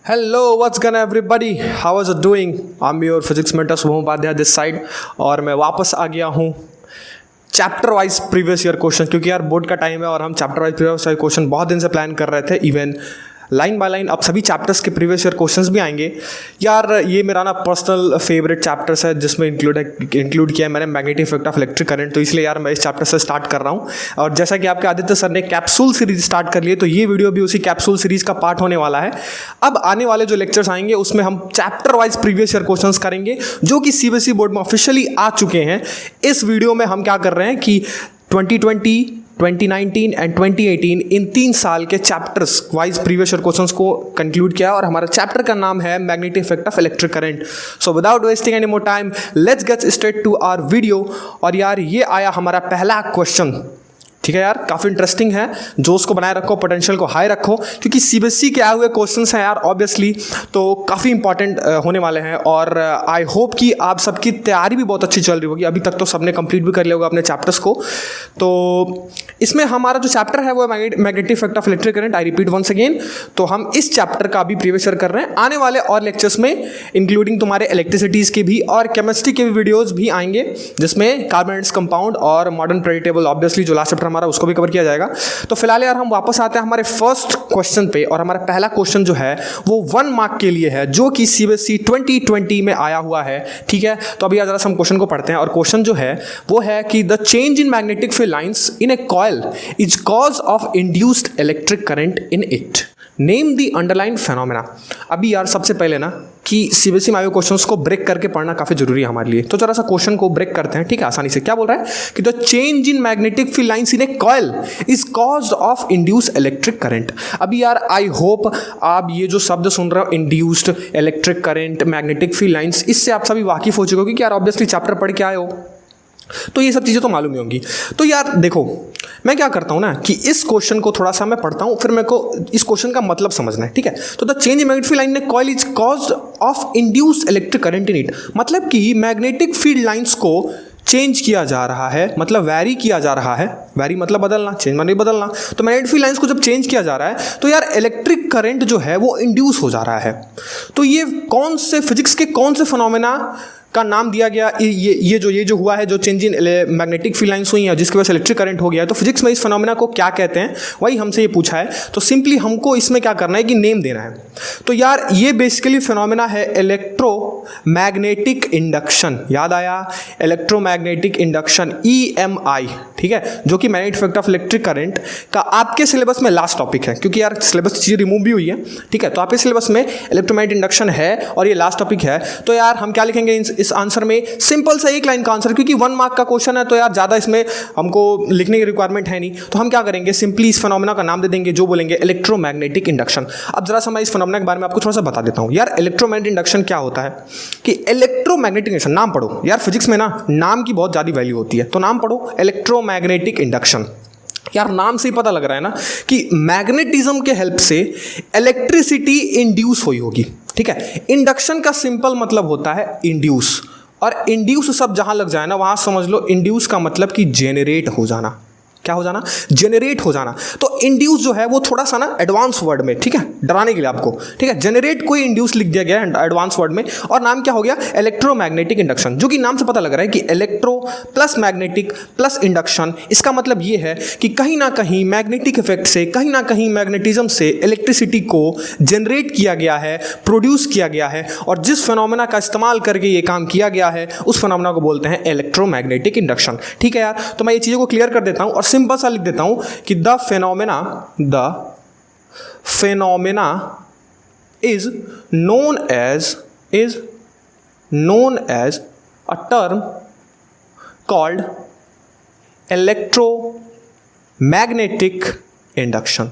Hello what's going everybody, how is it doing? I am your physics mentor Shubham Upadhyay this side. और मैं वापस आ गया हूँ chapter wise previous year question, क्योंकि यार बोर्ड का टाइम है और हम chapter wise previous year question बहुत दिन से प्लान कर रहे थे। इवन लाइन बाय लाइन अब सभी चैप्टर्स के प्रीवियस ईयर क्वेश्चंस भी आएंगे। यार ये मेरा ना पर्सनल फेवरेट चैप्टर्स है जिसमें इंक्लूड किया है मैंने magnetic effect of electric current. तो इसलिए यार मैं इस चैप्टर से स्टार्ट कर रहा हूँ। और जैसा कि आपके आदित्य सर ने कैप्सूल सीरीज स्टार्ट कर ली है, तो ये वीडियो भी उसी कैप्सूल सीरीज का पार्ट होने वाला है। अब आने वाले जो लेक्चर्स आएंगे उसमें हम chapter wise previous year questions करेंगे जो कि सीबीएसई बोर्ड में ऑफिशियली आ चुके हैं। इस वीडियो में हम क्या कर रहे हैं कि 2020, 2019 एंड 2018 इन 3 साल के chapters wise previous year questions को कंक्लूड किया और हमारा चैप्टर का नाम है magnetic effect of electric current. So without wasting any more time let's get straight to our video. और यार ये आया हमारा पहला क्वेश्चन, ठीक है यार, काफ़ी इंटरेस्टिंग है। जोश को बनाए रखो, पोटेंशियल को हाई रखो, क्योंकि सीबीएसई के आए हुए क्वेश्चंस हैं यार ऑब्वियसली, तो काफ़ी इंपॉर्टेंट होने वाले हैं। और आई होप कि आप सबकी तैयारी भी बहुत अच्छी चल रही होगी। अभी तक तो सबने कंप्लीट भी कर लिया होगा अपने चैप्टर्स को। तो इसमें हमारा जो चैप्टर है वो है magnetic effect of electric current. I repeat once again, तो हम इस चैप्टर का अभी प्रीवियस ईयर कर रहे हैं। आने वाले और लेक्चर्स में इंक्लूडिंग तुम्हारे इलेक्ट्रिसिटीज़ के भी और केमिस्ट्री के भी वीडियोज़ भी आएंगे, जिसमें कार्बन कंपाउंड और मॉडर्न पेरियोडिक टेबल ऑब्वियसली जो लास्ट चैप्टर हमारा उसको भी कवर किया जाएगा। तो फिलहाल यार हम वापस आते हैं हमारे फर्स्ट क्वेश्चन पे। और हमारा पहला क्वेश्चन जो है वो 1 मार्क के लिए है, जो कि सीबीएसई 2020 में आया हुआ है। ठीक है, तो अभी जरा हम क्वेश्चन को पढ़ते हैं। और क्वेश्चन जो है वो है कि the change in magnetic field lines in A coil is cause of induced electric current in it. Name the underline phenomena. अभी यार सबसे पहले ना कि सीबीएसई में आए क्वेश्चंस को ब्रेक करके पढ़ना काफ़ी जरूरी है हमारे लिए। तो जरा सा क्वेश्चन को ब्रेक करते हैं, ठीक है, आसानी से। क्या बोल रहा है कि the change in magnetic field lines in A coil is caused of induced electric current. अभी यार आई होप आप ये जो शब्द सुन रहे हो, induced electric current, magnetic field lines, इससे आप सभी वाकिफ हो चुके हो कि यार ऑब्वियसली चैप्टर पढ़ के आए हो, तो ये सब चीज़ें तो मालूम ही होंगी। तो यार देखो, मैं क्या करता हूँ ना कि इस क्वेश्चन को थोड़ा सा मैं पढ़ता हूँ, फिर मेरे को इस क्वेश्चन का मतलब समझना है, ठीक है। तो the change in magnetic field line in coil is caused of induced electric current in it. मतलब कि मैग्नेटिक फील्ड लाइंस को चेंज किया जा रहा है, मतलब वैरी किया जा रहा है। वैरी मतलब बदलना, चेंज मतलब बदलना। तो मैग्नेटिक फील्ड लाइंस को जब चेंज किया जा रहा है तो यार इलेक्ट्रिक करंट जो है वो इंड्यूस हो जा रहा है। तो ये कौन से फिजिक्स के कौन से फिनोमेना का नाम दिया गया? ये जो हुआ है, जो change in magnetic field lines हुई है जिसकी वजह से इलेक्ट्रिक करंट हो गया है, तो फिजिक्स में इस फिनोमेना को क्या कहते हैं, वही हमसे ये पूछा है। तो सिंपली हमको इसमें क्या करना है कि नेम देना है। तो यार ये बेसिकली फिनोमेना है इलेक्ट्रोमैग्नेटिक इंडक्शन। याद आया? इलेक्ट्रोमैग्नेटिक इंडक्शन, EMI, ठीक है, जो कि magnetic effect of electric current का आपके सिलेबस में लास्ट टॉपिक है, क्योंकि यार सिलेबस चीज़ें रिमूव भी हुई है, ठीक है। तो आपके सिलेबस में इलेक्ट्रोमैग्नेटिक इंडक्शन है और ये लास्ट टॉपिक है। तो यार हम क्या लिखेंगे इस आंसर में? सिंपल सा एक लाइन का आंसर, क्योंकि 1 मार्क का क्वेश्चन है तो यार ज़्यादा इसमें हमको लिखने की रिक्वायरमेंट है नहीं। तो हम क्या करेंगे, सिंपली इस फिनोमेना का नाम दे देंगे, जो बोलेंगे इलेक्ट्रोमैग्नेटिक इंडक्शन। अब जरा सा मैं इस फिनोमेना के बारे में आपको थोड़ा सा बता देता हूँ। यार इलेक्ट्रोमैग्नेटिक इंडक्शन क्या होता है कि इलेक्ट्रोमैग्नेटिक इंडक्शन, नाम पढ़ो यार, फिजिक्स में ना नाम की बहुत ज़्यादा वैल्यू होती है। तो नाम पढ़ो इलेक्ट्रोमैग्नेटिक इंडक्शन। यार नाम से ही पता लग रहा है ना कि मैग्नेटिज्म के हेल्प से इलेक्ट्रिसिटी इंड्यूस हुई होगी, ठीक है। इंडक्शन का सिंपल मतलब होता है इंड्यूस, और इंड्यूस सब जहां लग जाए ना वहां समझ लो इंड्यूस का मतलब कि जेनरेट हो जाना। क्या हो जाना? जेनरेट हो जाना। तो इंड्यूस जो है वो थोड़ा सा ना एडवांस वर्ड में, ठीक है, डराने के लिए आपको, ठीक है, जेनरेट कोई इंड्यूस लिख दिया गया है एडवांस वर्ड में, और नाम क्या हो गया? Electromagnetic induction. जो कि नाम से पता लग रहा है कि electro plus magnetic plus induction. इसका मतलब ये है कि कहीं ना कहीं मैग्नेटिक इफेक्ट से, कहीं ना कहीं मैग्नेटिज्म से इलेक्ट्रिसिटी को जनरेट किया गया है, प्रोड्यूस किया गया है, और जिस फिनोमेना का इस्तेमाल करके ये काम किया गया है उस फिनोमेना को बोलते हैं इलेक्ट्रोमैग्नेटिक इंडक्शन, ठीक है यार। तो मैं ये चीज़ों को क्लियर कर देता हूँ और सिंपल सा लिख देता हूं कि the phenomena is known as a term called electromagnetic induction,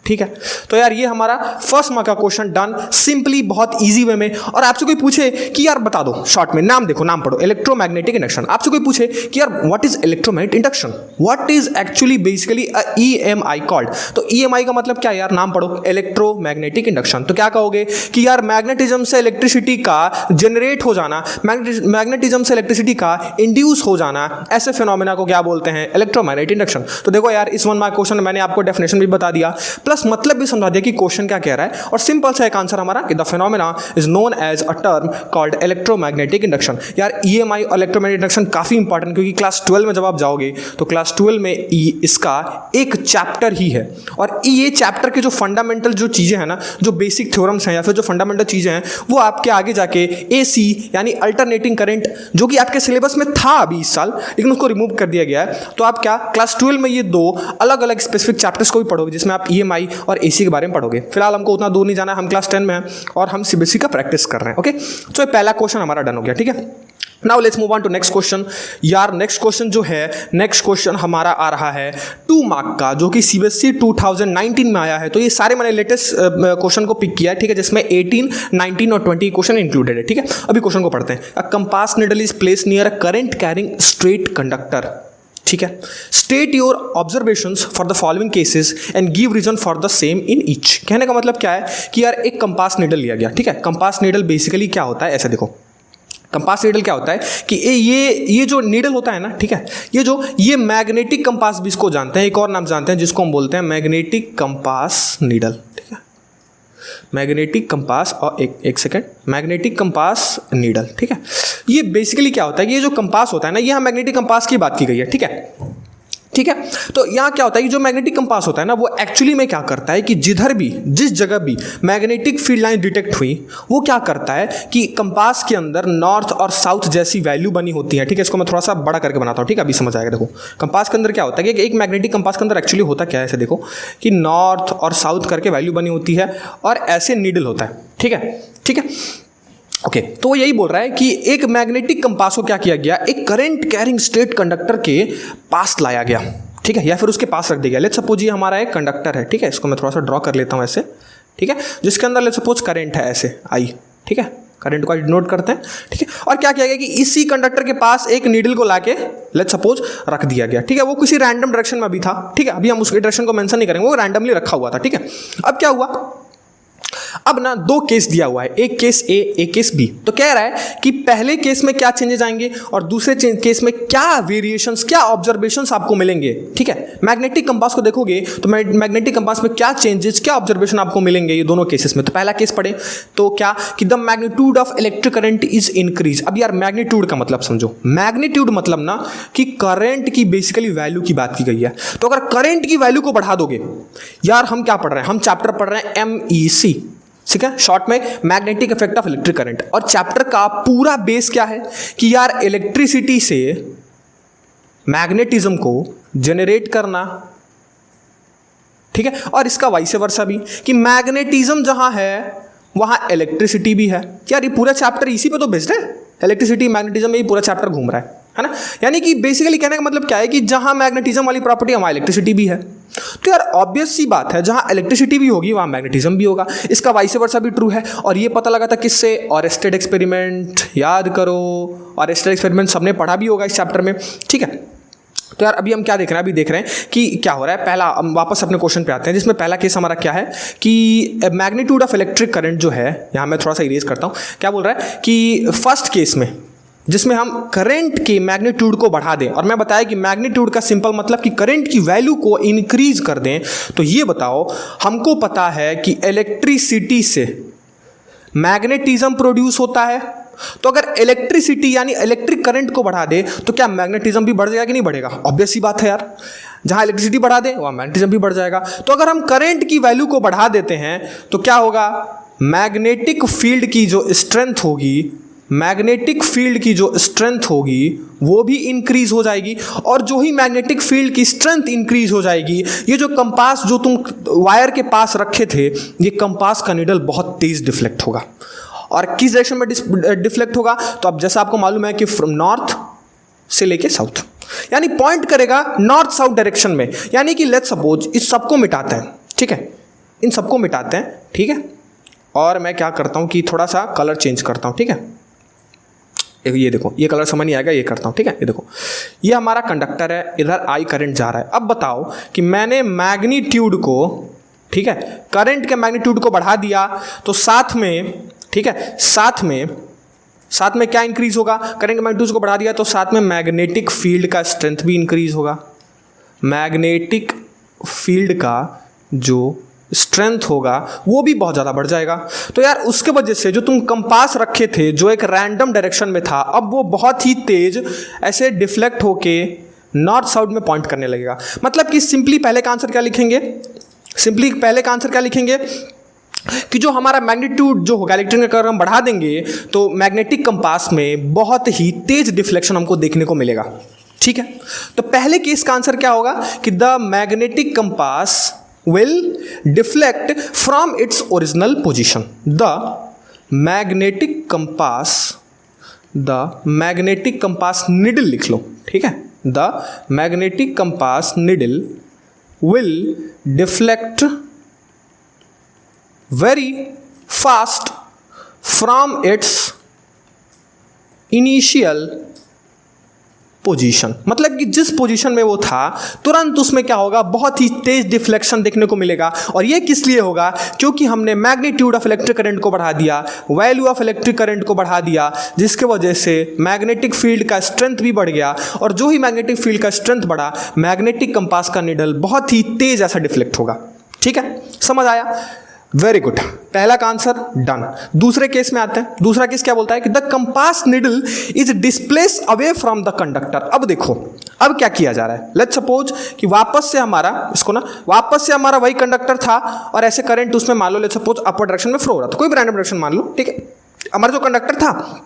ठीक है। तो यार ये हमारा फर्स्ट मार्क का क्वेश्चन डन, सिंपली बहुत इजी वे में। और आपसे कोई पूछे कि यार बता दो शॉर्ट में, नाम देखो, नाम पढ़ो इलेक्ट्रोमैग्नेटिक इंडक्शन। आपसे कोई पूछे कि यार what is electromagnetic induction, what is actually basically a EMI called. तो EMI का मतलब क्या यार? नाम पढ़ो इलेक्ट्रोमैग्नेटिक इंडक्शन। तो क्या कहोगे कि यार मैग्नेटिज्म से इलेक्ट्रिसिटी का जनरेट हो जाना, मैग्नेटिज्म से इलेक्ट्रिसिटी का इंड्यूस हो जाना, ऐसे फिनोमेना को क्या बोलते हैं? Electromagnetic induction. तो देखो यार इस 1 मार्क क्वेश्चन मैंने आपको डेफिनेशन भी बता दिया, प्लस प्लस मतलब भी समझा दिया कि क्वेश्चन क्या कह रहा है, और सिंपल सा एक आंसर हमारा कि the phenomena is known as a term called electromagnetic induction. यार ईएमआई और इलेक्ट्रोमैग्नेटिक इंडक्शन काफी इंपॉर्टेंट, क्योंकि क्लास 12 में जब आप जाओगे तो क्लास 12 में इसका एक चैप्टर ही है, और ये चैप्टर के जो फंडामेंटल जो चीजें हैं ना, जो बेसिक थ्योरम्स हैं या फिर जो फंडामेंटल चीजें हैं, वो आपके आगे जाके एसी यानी अल्टरनेटिंग करंट, जो कि आपके सिलेबस में था अभी इस साल लेकिन उसको रिमूव कर दिया गया है, तो आप क्या क्लास 12 में ये दो अलग अलग स्पेसिफिक चैप्टर्स को भी पढ़ोगे, जिसमें आप ईएमआई और एसी के बारे में पढ़ोगे। फिलहाल हमको उतना दूर नहीं जाना है, हम क्लास 10 में हैं और हम सीबीएसई का प्रैक्टिस कर रहे हैं। ओके, तो ये पहला क्वेश्चन हमारा डन हो गया, ठीक है। Now let's move on to next question. यार नेक्स्ट क्वेश्चन जो है, नेक्स्ट क्वेश्चन हमारा आ रहा है 2 मार्क का, जो कि सीबीएसई 2019 में आया है। तो ये सारे मैंने लेटेस्ट क्वेश्चन को पिक किया है, ठीक है, जिसमें 18, 19 और 20 क्वेश्चन इंक्लूडेड है, ठीक है। अभी क्वेश्चन को पढ़ते हैं। A compass needle is place near a current carrying straight conductor, ठीक है। State your observations for the following cases and give reason for the same in each. कहने का मतलब क्या है कि यार एक कंपास नीडल लिया गया, ठीक है। कंपास नीडल बेसिकली क्या होता है, ऐसे देखो, कंपास नीडल क्या होता है कि ये जो नीडल होता है ना, ठीक है, ये मैग्नेटिक कंपास भी इसको जानते हैं, एक और नाम जानते हैं जिसको हम बोलते हैं मैग्नेटिक कंपास नीडल, ठीक है। मैग्नेटिक कंपास, और एक सेकेंड, मैग्नेटिक कंपास नीडल, ठीक है। ये बेसिकली क्या होता है कि ये जो कंपास होता है ना, ये हम मैग्नेटिक कंपास की बात की गई है, ठीक है, ठीक है। तो यहाँ क्या होता है कि जो मैग्नेटिक कंपास होता है ना, वो एक्चुअली में क्या करता है कि जिधर भी, जिस जगह भी मैग्नेटिक फील्ड लाइन डिटेक्ट हुई, वो क्या करता है कि कंपास के अंदर नॉर्थ और साउथ जैसी वैल्यू बनी होती है, ठीक है। इसको मैं थोड़ा सा बड़ा करके बनाता हूँ, ठीक है, अभी समझ आएगा। देखो कंपास के अंदर क्या होता है कि एक मैग्नेटिक कंपास के अंदर एक्चुअली होता क्या है, ऐसे देखो कि नॉर्थ और साउथ करके वैल्यू बनी होती है, और ऐसे नीडल होता है, ठीक है, ठीक है। ओके, तो यही बोल रहा है कि एक मैग्नेटिक कंपास को क्या किया गया, एक करंट कैरिंग स्ट्रेट कंडक्टर के पास लाया गया, ठीक है, या फिर उसके पास रख दिया गया। लेट्स सपोज ये हमारा एक कंडक्टर है, ठीक है, इसको मैं थोड़ा सा ड्रॉ कर लेता हूँ ऐसे, ठीक है, जिसके अंदर लेट्स सपोज करंट है ऐसे आई, ठीक है, करंट को नोट करते हैं, ठीक है। और क्या किया गया कि इसी कंडक्टर के पास एक नीडल को लाके लेट्स सपोज रख दिया गया, ठीक है। वो किसी रैंडम डायरेक्शन में भी था, ठीक है, अभी हम उसके डायरेक्शन को मेंशन नहीं करेंगे, वो रैंडमली रखा हुआ था, ठीक है। अब क्या हुआ, अब ना दो केस दिया हुआ है, एक केस ए, एक केस बी। तो कह रहा है कि पहले केस में क्या चेंजेस आएंगे और दूसरे केस में क्या वेरिएशंस, क्या ऑब्जर्वेशंस आपको मिलेंगे, ठीक है। मैग्नेटिक कंपास को देखोगे तो मैग्नेटिक कंपास में क्या चेंजेस, क्या ऑब्जर्वेशन आपको मिलेंगे ये दोनों केसेस में। तो पहला केस पढ़े तो क्या कि the magnitude of electric current is increase. अब यार मैग्नीट्यूड का मतलब समझो, मैग्नीट्यूड मतलब ना कि करंट की बेसिकली वैल्यू की बात की गई है। तो अगर करंट की वैल्यू को बढ़ा दोगे, यार हम क्या पढ़ रहे हैं, हम चैप्टर पढ़ रहे हैं MEC, ठीक है, शॉर्ट में magnetic effect of electric current. और चैप्टर का पूरा बेस क्या है कि यार इलेक्ट्रिसिटी से मैग्नेटिज्म को जनरेट करना, ठीक है, और इसका वाइस वर्सा भी कि मैग्नेटिज्म जहां है वहां इलेक्ट्रिसिटी भी है। यार ये पूरा चैप्टर इसी पे तो बेस्ड है, इलेक्ट्रिसिटी मैग्नेटिज्म में ही पूरा चैप्टर घूम रहा है ना। यानी कि बेसिकली कहने का मतलब क्या है कि जहां मैग्नेटिज्म वाली प्रॉपर्टी वहां इलेक्ट्रिसिटी भी है। तो यार ऑब्वियस सी बात है, जहां इलेक्ट्रिसिटी भी होगी वहां मैग्नेटिज्म भी होगा। इसका वाइस वर्सा भी ट्रू है। और ये पता लगा था किससे, ऑरेस्टेड एक्सपेरिमेंट, याद करो ऑरेस्टेड एक्सपेरिमेंट सबने पढ़ा भी होगा इस चैप्टर में, ठीक है। तो यार अभी हम क्या देख रहे हैं, अभी देख रहे हैं कि क्या हो रहा है। पहला हम वापस अपने क्वेश्चन पे आते हैं, जिसमें पहला केस हमारा क्या है कि मैग्नीट्यूड ऑफ इलेक्ट्रिक करंट जो है, यहाँ मैं थोड़ा सा इरेज करता हूँ, क्या बोल रहा है कि फर्स्ट केस में जिसमें हम करंट के मैग्नीट्यूड को बढ़ा दें, और मैं बताया कि मैग्नीट्यूड का सिंपल मतलब कि करंट की वैल्यू को इंक्रीज कर दें। तो ये बताओ, हमको पता है कि इलेक्ट्रिसिटी से मैग्नेटिज्म प्रोड्यूस होता है, तो अगर इलेक्ट्रिसिटी यानी इलेक्ट्रिक करंट को बढ़ा दे तो क्या मैग्नेटिज्म भी बढ़ जाएगा कि नहीं बढ़ेगा? ऑब्वियस सी बात है यार, जहां इलेक्ट्रिसिटी बढ़ा दे वहां मैग्नेटिज्म भी बढ़ जाएगा। तो अगर हम करंट की वैल्यू को बढ़ा देते हैं तो क्या होगा, मैग्नेटिक फील्ड की जो स्ट्रेंथ होगी, मैग्नेटिक फील्ड की जो स्ट्रेंथ होगी वो भी इंक्रीज हो जाएगी। और जो ही मैग्नेटिक फील्ड की स्ट्रेंथ इंक्रीज हो जाएगी, ये जो कंपास जो तुम वायर के पास रखे थे, ये कंपास का नीडल बहुत तेज डिफ्लेक्ट होगा। और किस डायरेक्शन में डिफ्लेक्ट होगा, तो अब जैसा आपको मालूम है कि फ्रॉम नॉर्थ से लेके साउथ, यानी पॉइंट करेगा नॉर्थ साउथ डायरेक्शन में। यानी कि लेट्स सपोज इस सबको मिटाते हैं, ठीक है, इन सबको मिटाते हैं, ठीक है। और मैं क्या करता हूं कि थोड़ा सा कलर चेंज करता हूं, ठीक है। ये देखो, ये कलर समझ नहीं आएगा, ये करता हूं, ठीक है। ये देखो, ये हमारा कंडक्टर है, इधर आई करंट जा रहा है। अब बताओ कि मैंने मैग्नीट्यूड को, ठीक है, करंट के मैग्नीट्यूड को बढ़ा दिया तो साथ में, ठीक है, साथ में क्या इंक्रीज होगा, करंट मैग्नीट्यूड को बढ़ा दिया तो साथ में मैग्नेटिक फील्ड का स्ट्रेंथ भी इंक्रीज होगा। मैग्नेटिक फील्ड का जो स्ट्रेंथ होगा वो भी बहुत ज़्यादा बढ़ जाएगा। तो यार उसके वजह से जो तुम कंपास रखे थे जो एक रैंडम डायरेक्शन में था, अब वो बहुत ही तेज ऐसे डिफ्लेक्ट होके नॉर्थ साउथ में पॉइंट करने लगेगा। मतलब कि सिंपली पहले का आंसर क्या लिखेंगे, कि जो हमारा मैग्नीट्यूड जो होगा इलेक्ट्रिक का अगर हम बढ़ा देंगे तो मैग्नेटिक कंपास में बहुत ही तेज डिफ्लेक्शन हमको देखने को मिलेगा। ठीक है, तो पहले केस का आंसर क्या होगा कि the magnetic compass will deflect from its original position. The magnetic compass needle लिख लो, ठीक है, the magnetic compass needle will deflect very fast from its initial position. मतलब कि जिस पोजीशन में वो था तुरंत उसमें क्या होगा, बहुत ही तेज डिफ्लेक्शन देखने को मिलेगा। और ये किस लिए होगा, क्योंकि हमने मैग्नीट्यूड ऑफ इलेक्ट्रिक करंट को बढ़ा दिया, वैल्यू ऑफ इलेक्ट्रिक करंट को बढ़ा दिया, जिसके वजह से मैग्नेटिक फील्ड का स्ट्रेंथ भी बढ़ गया। और जो ही मैग्नेटिक फील्ड का स्ट्रेंथ बढ़ा, मैग्नेटिक कंपास का निडल बहुत ही तेज ऐसा डिफ्लेक्ट होगा। ठीक है, समझ आया? वेरी गुड, पहला का आंसर डन। दूसरे केस में आते हैं। दूसरा केस क्या बोलता है कि the compass needle is displace away from the conductor. अब देखो अब क्या किया जा रहा है। लेट्स सपोज कि वापस से हमारा वही कंडक्टर था और ऐसे करंट उसमें मान लो लेट्स सपोज अपर डायरेक्शन में फ्लो हो रहा था, कोई भी रैंडम डायरेक्शन मान लो, ठीक है। हमारा जो कंडक्टर था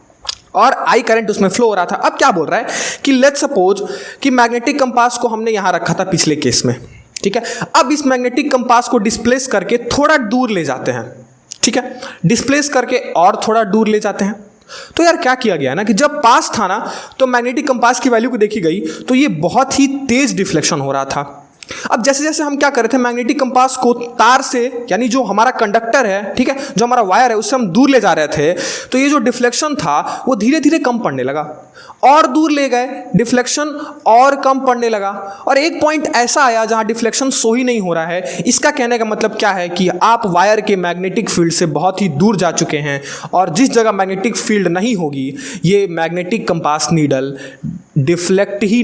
और आई करंट उसमें फ्लो हो रहा था। अब क्या बोल रहा है कि लेट्स सपोज कि मैग्नेटिक कंपास को हमने यहां रखा था पिछले केस में, ठीक है। अब इस मैग्नेटिक कंपास को डिस्प्लेस करके थोड़ा दूर ले जाते हैं, ठीक है, डिस्प्लेस करके और थोड़ा दूर ले जाते हैं। तो यार क्या किया गया ना कि जब पास था ना तो मैग्नेटिक कंपास की वैल्यू को देखी गई तो ये बहुत ही तेज डिफ्लेक्शन हो रहा था। अब जैसे जैसे हम क्या कर रहे थे, मैग्नेटिक कंपास को तार से, यानी जो हमारा कंडक्टर है, ठीक है, जो हमारा वायर है, उससे हम दूर ले जा रहे थे, तो ये जो डिफ्लेक्शन था वो धीरे धीरे कम पड़ने लगा। और दूर ले गए, डिफ्लेक्शन और कम पड़ने लगा। और एक पॉइंट ऐसा आया जहां डिफ्लेक्शन सो ही नहीं हो रहा है। इसका कहने का मतलब क्या है कि आप वायर के मैग्नेटिक फील्ड से बहुत ही दूर जा चुके हैं और जिस जगह मैग्नेटिक फील्ड नहीं होगी ये मैग्नेटिक कंपास नीडल डिफ्लेक्ट ही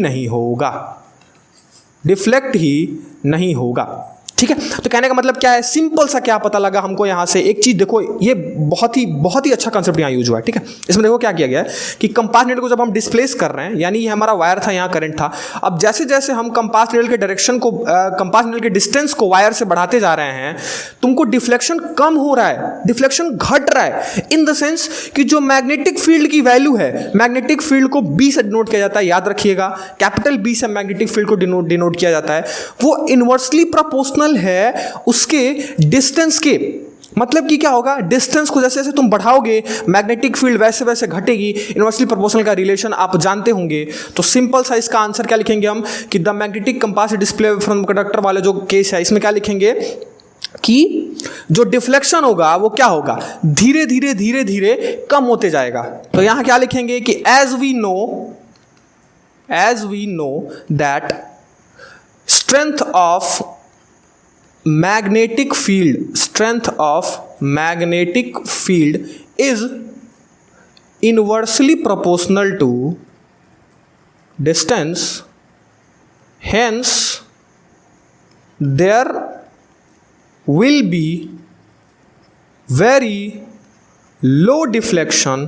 नहीं होगा। ठीक है, तो कहने का मतलब क्या है, सिंपल सा क्या पता लगा हमको यहां से एक चीज। देखो ये बहुत ही अच्छा कंसेप्ट यहां यूज हुआ है, ठीक है। इसमें देखो क्या किया गया है कि कंपास नीडल को जब हम डिस्प्लेस कर रहे हैं, यानी ये हमारा वायर था, यहां करंट था। अब जैसे जैसे हम कंपास नीडल के डायरेक्शन को कंपास नीडल के डिस्टेंस को वायर से बढ़ाते जा रहे हैं, तुमको डिफ्लेक्शन कम हो रहा है, डिफ्लेक्शन घट रहा है। इन द सेंस कि जो मैग्नेटिक फील्ड की वैल्यू है, मैग्नेटिक फील्ड को बी से डिनोट किया जाता है, याद रखिएगा, कैपिटल बी से मैग्नेटिक फील्ड को डिनोट किया जाता है। वो इनवर्सली प्रोपोर्शनल है उसके डिस्टेंस के। मतलब कि क्या होगा, डिस्टेंस को जैसे जैसे तुम बढ़ाओगे मैग्नेटिक फील्ड वैसे वैसे घटेगी। इनवर्सली प्रोपोर्शनल का रिलेशन आप जानते होंगे। तो सिंपल सा इसका आंसर क्या लिखेंगे हम कि the magnetic compass display from conductor वाले जो केस है, इसमें क्या लिखेंगे कि जो डिफ्लेक्शन होगा वो क्या होगा, धीरे धीरे कम होते जाएगा। तो यहां क्या लिखेंगे कि as we know that strength of magnetic field is inversely proportional to distance, hence there will be very low deflection,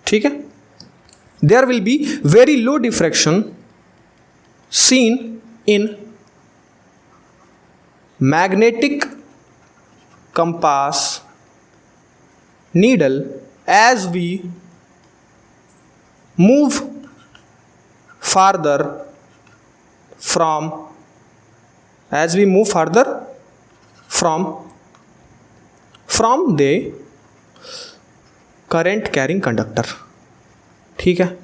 ठीक है, there will be very low diffraction seen in magnetic compass needle as we move farther from the current carrying conductor। ठीक है,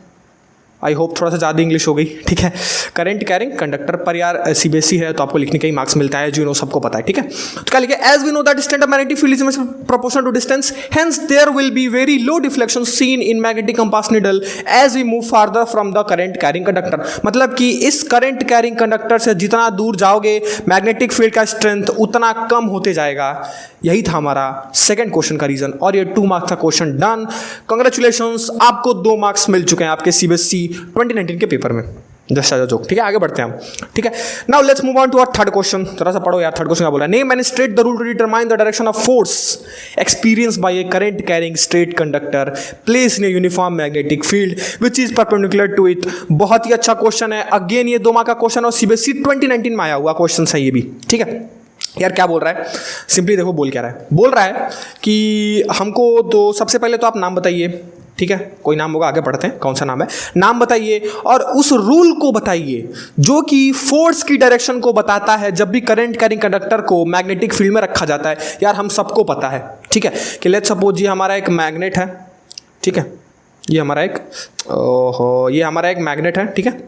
I hope थोड़ा सा ज़्यादा English हो गई, ठीक है। करंट कैरिंग कंडक्टर पर यार सीबीएसई है तो आपको लिखने का ही मार्क्स मिलता है, जो नो सबको पता है, ठीक है। तो क्या लिखे, as we know that distance of magnetic field is proportional to distance, hence there will be very low deflection seen in magnetic compass needle as we move farther from the current carrying conductor. मतलब कि इस current carrying conductor से जितना दूर जाओगे magnetic field का strength उतना कम होते जाएगा। यही था हमारा सेकंड क्वेश्चन का रीजन और ये 2 मार्क्स का क्वेश्चन डन। कांग्रेचुलेशंस, आपको 2 मार्क्स मिल चुके हैं आपके सीबीएसई 2019 के पेपर में। जस्ट एज अ जोक, ठीक है, आगे बढ़ते हैं हम, ठीक है। Now let's move on to our third question, जरा सा पढ़ो यार, थर्ड क्वेश्चन क्या बोला है, name and state the rule to determine the direction of force experience by a current carrying straight conductor place in a uniform magnetic field which is perpendicular to it. बहुत ही अच्छा question है, again ये 2 mark का question और CBSE 2019 में आया हुआ क्वेश्चन है ये भी, ठीक है। यार क्या बोल रहा है, सिंपली देखो बोल क्या रहा है, बोल रहा है कि हमको तो सबसे पहले तो आप नाम बताइए, ठीक है, कोई नाम होगा, आगे पढ़ते हैं कौन सा नाम है, नाम बताइए और उस रूल को बताइए जो कि फोर्स की डायरेक्शन को बताता है जब भी करंट कैरिंग कंडक्टर को मैग्नेटिक फील्ड में रखा जाता है। यार हम सबको पता है, ठीक है, कि लेट्स सपोज ये हमारा एक मैग्नेट है, ठीक है, ये हमारा एक मैग्नेट है, ठीक है,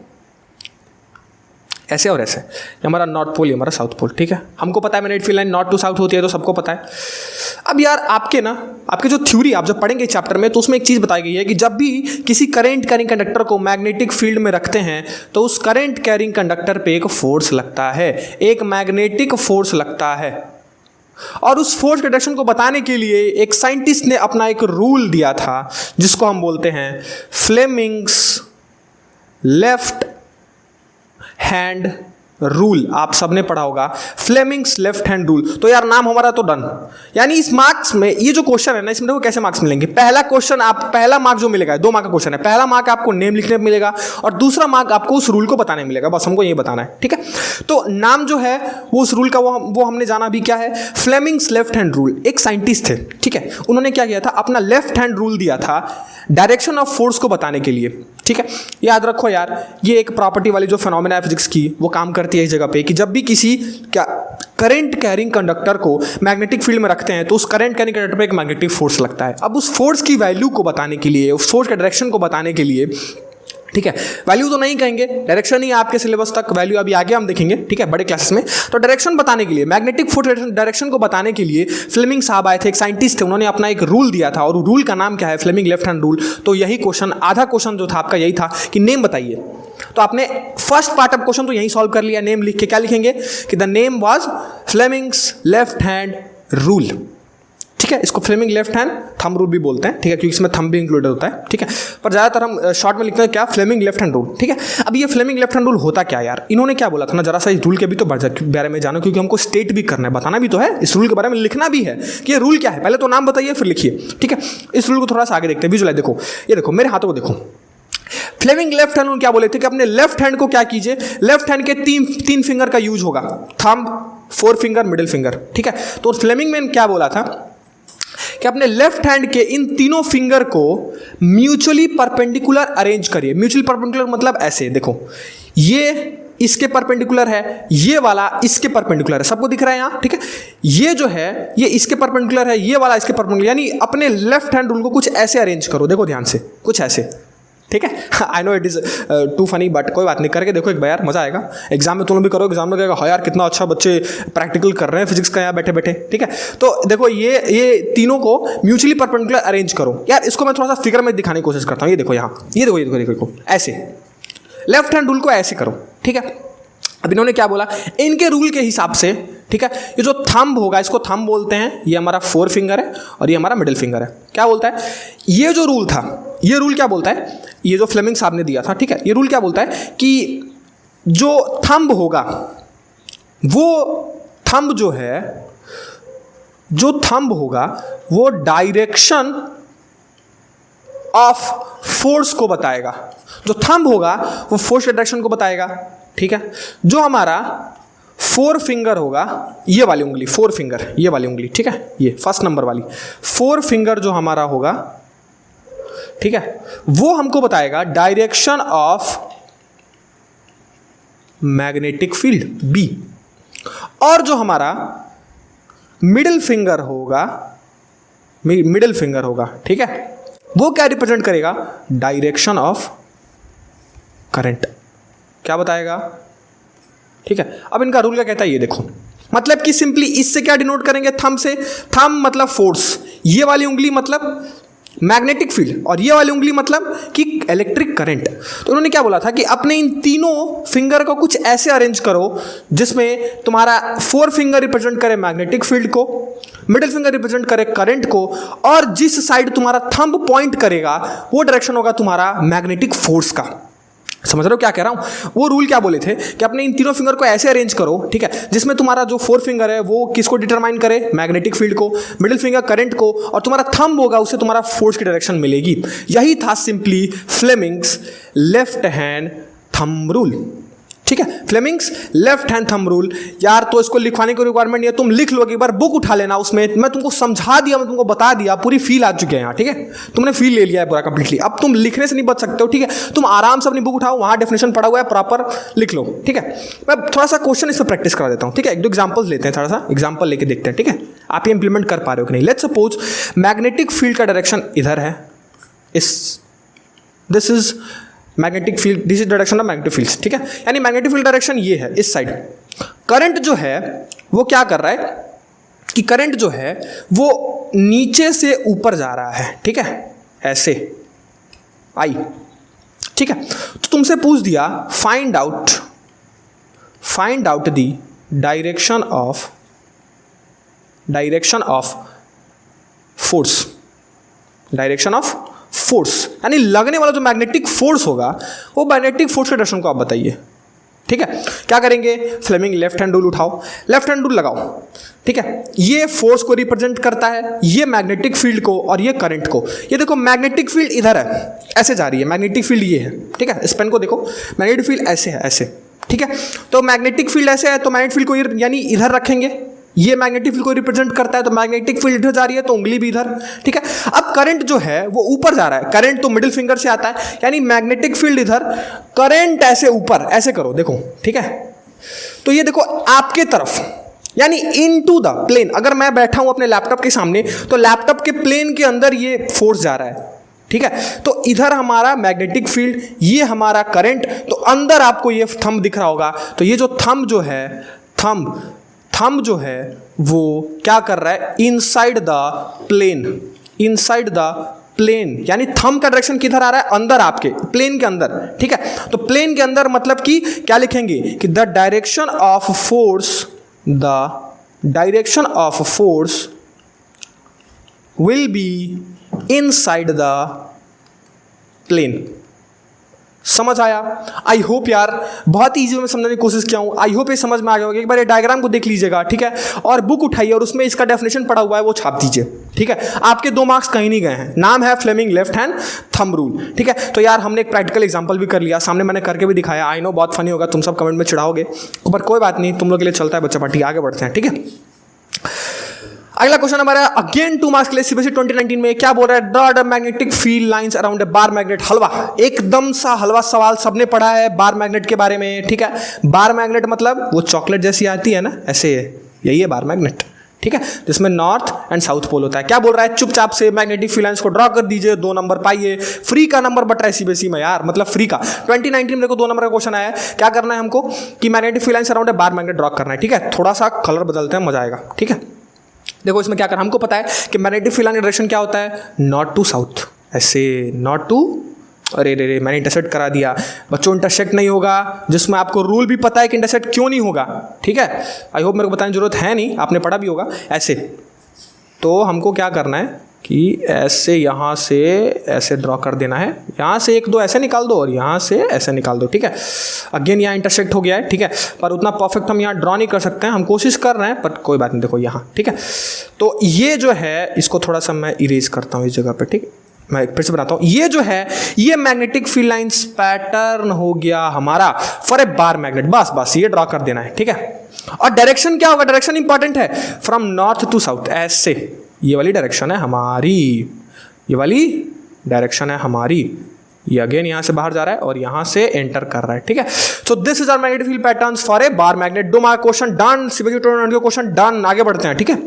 ऐसे और ऐसे, ये हमारा नॉर्थ पोल, ये हमारा साउथ पोल, ठीक है, हमको पता है magnetic field line north to south होती है, तो सबको पता है। अब यार आपके जो थ्योरी आप जब पढ़ेंगे चैप्टर में, तो उसमें एक चीज़ बताई गई है कि जब भी किसी करंट कैरिंग कंडक्टर को मैग्नेटिक फील्ड में रखते हैं तो उस करंट कैरिंग कंडक्टर पे एक फोर्स लगता है, एक मैग्नेटिक फोर्स लगता है। और उस फोर्स के डायरेक्शन को बताने के लिए एक साइंटिस्ट ने अपना एक रूल दिया था जिसको हम बोलते हैं फ्लेमिंग्स लेफ्ट हैंड रूल। आप सबने पढ़ा होगा फ्लेमिंग्स लेफ्ट हैंड रूल। तो यार नाम हमारा तो डन, यानी इस मार्क्स में ये जो क्वेश्चन है ना, इसमें देखो कैसे मार्क्स मिलेंगे। पहला मार्क जो मिलेगा, 2 मार्क का क्वेश्चन है, पहला मार्क आपको नेम लिखने में मिलेगा और दूसरा मार्क आपको उस रूल को बताने में मिलेगा, बस हमको ये बताना है, ठीक है। तो नाम जो है वो उस रूल का वो हमने जाना भी क्या है, फ्लेमिंग्स लेफ्ट हैंड रूल। एक साइंटिस्ट थे, ठीक है, उन्होंने क्या किया था, अपना लेफ्ट हैंड रूल दिया था डायरेक्शन ऑफ फोर्स को बताने के लिए, ठीक है। याद रखो यार, ये एक प्रॉपर्टी वाली जो फिनोमेना है फिजिक्स की, वो काम करती है इस जगह पे कि जब भी किसी करंट कैरिंग कंडक्टर को मैग्नेटिक फील्ड में रखते हैं तो उस करंट कैरिंग कंडक्टर पे एक मैग्नेटिक फोर्स लगता है। अब उस फोर्स की वैल्यू को बताने के लिए, उस फोर्स के डायरेक्शन को बताने के लिए, ठीक है, वैल्यू तो नहीं कहेंगे, डायरेक्शन ही आपके सिलेबस तक, वैल्यू अभी आगे हम देखेंगे, ठीक है, बड़े क्लासेस में। तो डायरेक्शन बताने के लिए, मैग्नेटिक फोर्स डायरेक्शन को बताने के लिए फ्लेमिंग साहब आए थे, एक साइंटिस्ट थे, उन्होंने अपना एक रूल दिया था और रूल का नाम क्या है, फ्लेमिंग लेफ्ट हैंड रूल। तो यही क्वेश्चन, आधा क्वेश्चन जो था आपका यही था कि नेम बताइए। तो आपने फर्स्ट पार्ट ऑफ क्वेश्चन तो यही सॉल्व कर लिया, नेम लिख के क्या लिखेंगे कि the name was Fleming's left hand rule, ठीक है। इसको Fleming left hand thumb rule भी बोलते हैं, ठीक है, क्योंकि इसमें थंब भी इंक्लूडेड होता है, ठीक है, पर ज़्यादातर हम शॉर्ट में लिखते हैं क्या, फ्लेमिंग लेफ्ट हैंड रूल, ठीक है। अब ये फ्लेमिंग लेफ्ट हैंड रूल होता क्या यार, इन्होंने क्या बोला था ना, जरा सा इस रूल के भी तो बारे में जानो, क्योंकि हमको स्टेट भी करना है, बताना भी तो है, इस रूल के बारे में लिखना भी है कि ये रूल क्या है। पहले तो नाम बताइए फिर लिखिए, ठीक है। इस रूल को थोड़ा सा आगे देखते हैं, विजुअलाइज देखो, ये देखो मेरे हाथों को देखो। फ्लेमिंग लेफ्ट हैंड क्या बोले थे कि अपने लेफ्ट हैंड को क्या कीजिए, लेफ्ट हैंड के तीन फिंगर का यूज होगा, थंब, 4 फिंगर, मिडिल फिंगर, ठीक है। तो फ्लेमिंग में क्या बोला था कि अपने लेफ्ट हैंड के इन तीनों फिंगर को म्यूचुअली परपेंडिकुलर अरेंज करिए। म्यूचुअली परपेंडिकुलर मतलब ऐसे देखो, ये इसके परपेंडिकुलर है, ये वाला इसके परपेंडिकुलर है, सबको दिख रहा है यहाँ, ठीक है। ये जो है ये इसके परपेंडिकुलर है, ये वाला इसके परपेंडिकुलर, यानी अपने लेफ्ट हैंड रूल को कुछ ऐसे अरेंज करो, देखो ध्यान से, कुछ ऐसे, ठीक है। I know it is to funny but कोई बात नहीं, करके देखो एक बार यार, मजा आएगा। एग्जाम में तुम लोग भी करो, एग्जाम में कहेगा हाँ यार कितना अच्छा बच्चे प्रैक्टिकल कर रहे हैं फिजिक्स का यहाँ बैठे बैठे, ठीक है। तो देखो ये तीनों को म्यूचुअली परपेंडिकुलर अरेंज करो। यार इसको मैं थोड़ा सा फिगर में दिखाने की कोशिश करता हूँ, ये देखो यहाँ, ये देखो ऐसे लेफ्ट हैंड रूल को ऐसे करो, ठीक है। अब इन्होंने क्या बोला, इनके रूल के हिसाब से, ठीक है, ये जो थंब होगा इसको थंब बोलते हैं, ये हमारा 4 फिंगर है और ये हमारा मिडिल फिंगर है। क्या बोलता है ये जो रूल था, ये रूल क्या बोलता है, ये जो फ्लेमिंग साहब ने दिया था, ठीक है, ये रूल क्या बोलता है कि जो थंब होगा, वो थंब जो है, जो थंब होगा वो डायरेक्शन ऑफ फोर्स को बताएगा। जो थंब होगा वो फोर्स डायरेक्शन को बताएगा, ठीक है। जो हमारा 4 फिंगर होगा, ये वाली उंगली 4 फिंगर, ये वाली उंगली, ठीक है, ये फर्स्ट नंबर वाली 4 फिंगर जो हमारा होगा, ठीक है, वो हमको बताएगा direction of magnetic field B. और जो हमारा मिडिल फिंगर होगा, ठीक है, वो क्या रिप्रेजेंट करेगा, डायरेक्शन ऑफ करंट, क्या बताएगा, ठीक है। अब इनका रूल क्या कहता है ये देखो, मतलब कि सिंपली इससे क्या डिनोट करेंगे, थंब से, थंब मतलब फोर्स, ये वाली उंगली मतलब मैग्नेटिक फील्ड और ये वाली उंगली मतलब कि इलेक्ट्रिक करंट। तो उन्होंने क्या बोला था कि अपने इन तीनों फिंगर को कुछ ऐसे अरेंज करो जिसमें तुम्हारा 4 फिंगर रिप्रेजेंट करे मैग्नेटिक फील्ड को, मिडिल फिंगर रिप्रेजेंट करे करंट को, और जिस साइड तुम्हारा थंब पॉइंट करेगा वो डायरेक्शन होगा तुम्हारा मैग्नेटिक फोर्स का। समझ रहे हो क्या कह रहा हूँ? वो रूल क्या बोले थे कि अपने इन तीनों फिंगर को ऐसे अरेंज करो, ठीक है, जिसमें तुम्हारा जो 4 फिंगर है वो किसको डिटरमाइन करे, मैग्नेटिक फील्ड को, मिडिल फिंगर करंट को, और तुम्हारा थंब होगा उससे तुम्हारा फोर्स की डायरेक्शन मिलेगी। यही था simply Fleming's left hand thumb rule, ठीक है, Fleming's left hand thumb rule. यार तो इसको लिखवाने की रिक्वायरमेंट नहीं है, तुम लिख लो, एक बार बुक उठा लेना, उसमें मैं तुमको समझा दिया, मैं तुमको बता दिया, पूरी फील आ चुकी है यहाँ, ठीक है, तुमने फील ले लिया है पूरा कंप्लीटली। अब तुम लिखने से नहीं बच सकते हो, ठीक है, तुम आराम से अपनी बुक उठाओ, वहाँ डेफिनेशन पढ़ा हुआ है, प्रॉपर लिख लो, ठीक है। मैं थोड़ा सा क्वेश्चन इस पर प्रैक्टिस करा देता हूँ, ठीक है, एक दो एग्जाम्पल्स लेते हैं, थोड़ा सा एग्जाम्पल लेके देखते हैं, ठीक है, आप ये इंप्लीमेंट कर पा रहे हो कि नहीं। लेट्स सपोज मैग्नेटिक फील्ड का डायरेक्शन इधर है, this is magnetic field, this is direction of magnetic fields, ठीक है, यानी मैग्नेटिक फील्ड डायरेक्शन ये है इस साइड। करंट जो है वो क्या कर रहा है कि करंट जो है वो नीचे से ऊपर जा रहा है, ठीक है, ऐसे आई, ठीक है। तो तुमसे पूछ दिया find out the direction of force, यानी लगने वाला जो मैग्नेटिक फोर्स होगा वो मैग्नेटिक फोर्स के डायरेक्शन को आप बताइए, ठीक है। क्या करेंगे, फ्लेमिंग लेफ्ट हैंड रूल उठाओ, लेफ्ट हैंड रूल लगाओ, ठीक है, ये फोर्स को रिप्रेजेंट करता है, ये मैग्नेटिक फील्ड को और ये करंट को। ये देखो मैग्नेटिक फील्ड इधर है, ऐसे जा रही है, मैग्नेटिक फील्ड ये है, ठीक है, इस पेन को देखो, मैग्नेटिक फील्ड ऐसे है, ऐसे, ठीक है। तो मैग्नेटिक फील्ड ऐसे है तो मैग्नेटिक फील्ड को यानी इधर रखेंगे, ये मैग्नेटिक फील्ड को रिप्रेजेंट करता है, तो मैग्नेटिक फील्ड इधर जा रही है तो उंगली भी इधर, ठीक है। अब करंट जो है वो ऊपर जा रहा है, करंट तो मिडिल फिंगर से आता है, यानी मैग्नेटिक फील्ड इधर, करंट ऐसे ऊपर, ऐसे करो, देखो, ठीक है। तो ये देखो आपके तरफ, यानी इनटू द प्लेन, अगर मैं बैठा हूं अपने लैपटॉप के सामने तो लैपटॉप के प्लेन के अंदर ये फोर्स जा रहा है, ठीक है। तो इधर हमारा मैग्नेटिक फील्ड, ये हमारा करंट, तो अंदर आपको ये थंब दिख रहा होगा, तो ये जो थंब जो है, थंब जो है वो क्या कर रहा है, इनसाइड द प्लेन, यानी थंब का डायरेक्शन किधर आ रहा है, अंदर, आपके प्लेन के अंदर, ठीक है। तो प्लेन के अंदर मतलब कि क्या लिखेंगे कि the direction of force will be inside the plane. समझ आया? आई होप यार, बहुत ईजी में समझने की कोशिश किया हूँ, आई होप ये समझ में आ गया होगा। एक बार ये डायग्राम को देख लीजिएगा, ठीक है, और बुक उठाइए और उसमें इसका डेफिनेशन पड़ा हुआ है वो छाप दीजिए, ठीक है। आपके 2 मार्क्स कहीं नहीं गए हैं। नाम है Fleming left hand thumb rule, ठीक है। तो यार हमने एक प्रैक्टिकल एग्जाम्पल भी कर लिया, सामने मैंने करके भी दिखाया। आई नो बहुत फनी होगा, तुम सब कमेंट में चिढ़ाओगे, पर कोई बात नहीं, तुम लोग के लिए चलता है बच्चा पार्टी, आगे बढ़ते हैं, ठीक है। अगला क्वेश्चन हमारा अगेन 2 मार्क्स के लिए, सीबीएसई 2019 में क्या बोल रहा है, draw the magnetic field lines around a bar magnet. Halwa, एकदम सा हलवा सवाल, सबने पढ़ा है बार मैग्नेट के बारे में, ठीक है। बार मैग्नेट मतलब वो चॉकलेट जैसी आती है ना, ऐसे यही है बार मैग्नेट, ठीक है, जिसमें नॉर्थ एंड साउथ पोल होता है। क्या बोल रहा है, चुपचाप से मैग्नेटिक फील्ड लाइंस को ड्रॉ कर दीजिए, 2 नंबर पाइए। फ्री का नंबर बट रहा है सीबीएसई में यार, मतलब फ्री का 2019 में देखो 2 नंबर का क्वेश्चन आया है। क्या करना है हमको कि magnetic field lines around a bar magnet draw करना है, ठीक है। थोड़ा सा कलर बदलते हैं, मजा आएगा, ठीक है। देखो इसमें क्या करना, हमको पता है कि मैग्नेटिक फील्ड लाइन डायरेक्शन क्या होता है, नॉर्थ टू साउथ, ऐसे नॉर्थ टू, अरे रे मैंने इंटरसेक्ट करा दिया बच्चों, इंटरसेक्ट नहीं होगा, जिसमें आपको रूल भी पता है कि इंटरसेक्ट क्यों नहीं होगा, ठीक है। आई होप मेरे को बताने की जरूरत है नहीं, आपने पढ़ा भी होगा। ऐसे तो हमको क्या करना है कि ऐसे यहाँ से ऐसे ड्रॉ कर देना है, यहाँ से 1 2 ऐसे निकाल दो और यहाँ से ऐसे निकाल दो, ठीक है। अगेन यहाँ इंटरसेक्ट हो गया है, ठीक है, पर उतना परफेक्ट हम यहाँ ड्रॉ नहीं कर सकते हैं, हम कोशिश कर रहे हैं, पर कोई बात नहीं। देखो यहाँ, ठीक है, तो ये जो है इसको थोड़ा सा मैं इरेज करता हूँ इस जगह पे, ठीक है, मैं फिर से बनाता हूँ। ये जो है ये मैग्नेटिक फील्ड लाइंस पैटर्न हो गया हमारा फॉर ए बार मैग्नेट, बस ये ड्रॉ कर देना है, ठीक है। और डायरेक्शन क्या होगा, डायरेक्शन इंपॉर्टेंट है, फ्रॉम नॉर्थ टू साउथ, ऐसे ये वाली डायरेक्शन है हमारी, ये वाली डायरेक्शन है हमारी, ये अगेन यहाँ से बाहर जा रहा है और यहाँ से एंटर कर रहा है, ठीक है। So this is our magnetic field patterns for a bar magnet. 2 mark question done, CBSE 2019 question done. आगे बढ़ते हैं, ठीक है।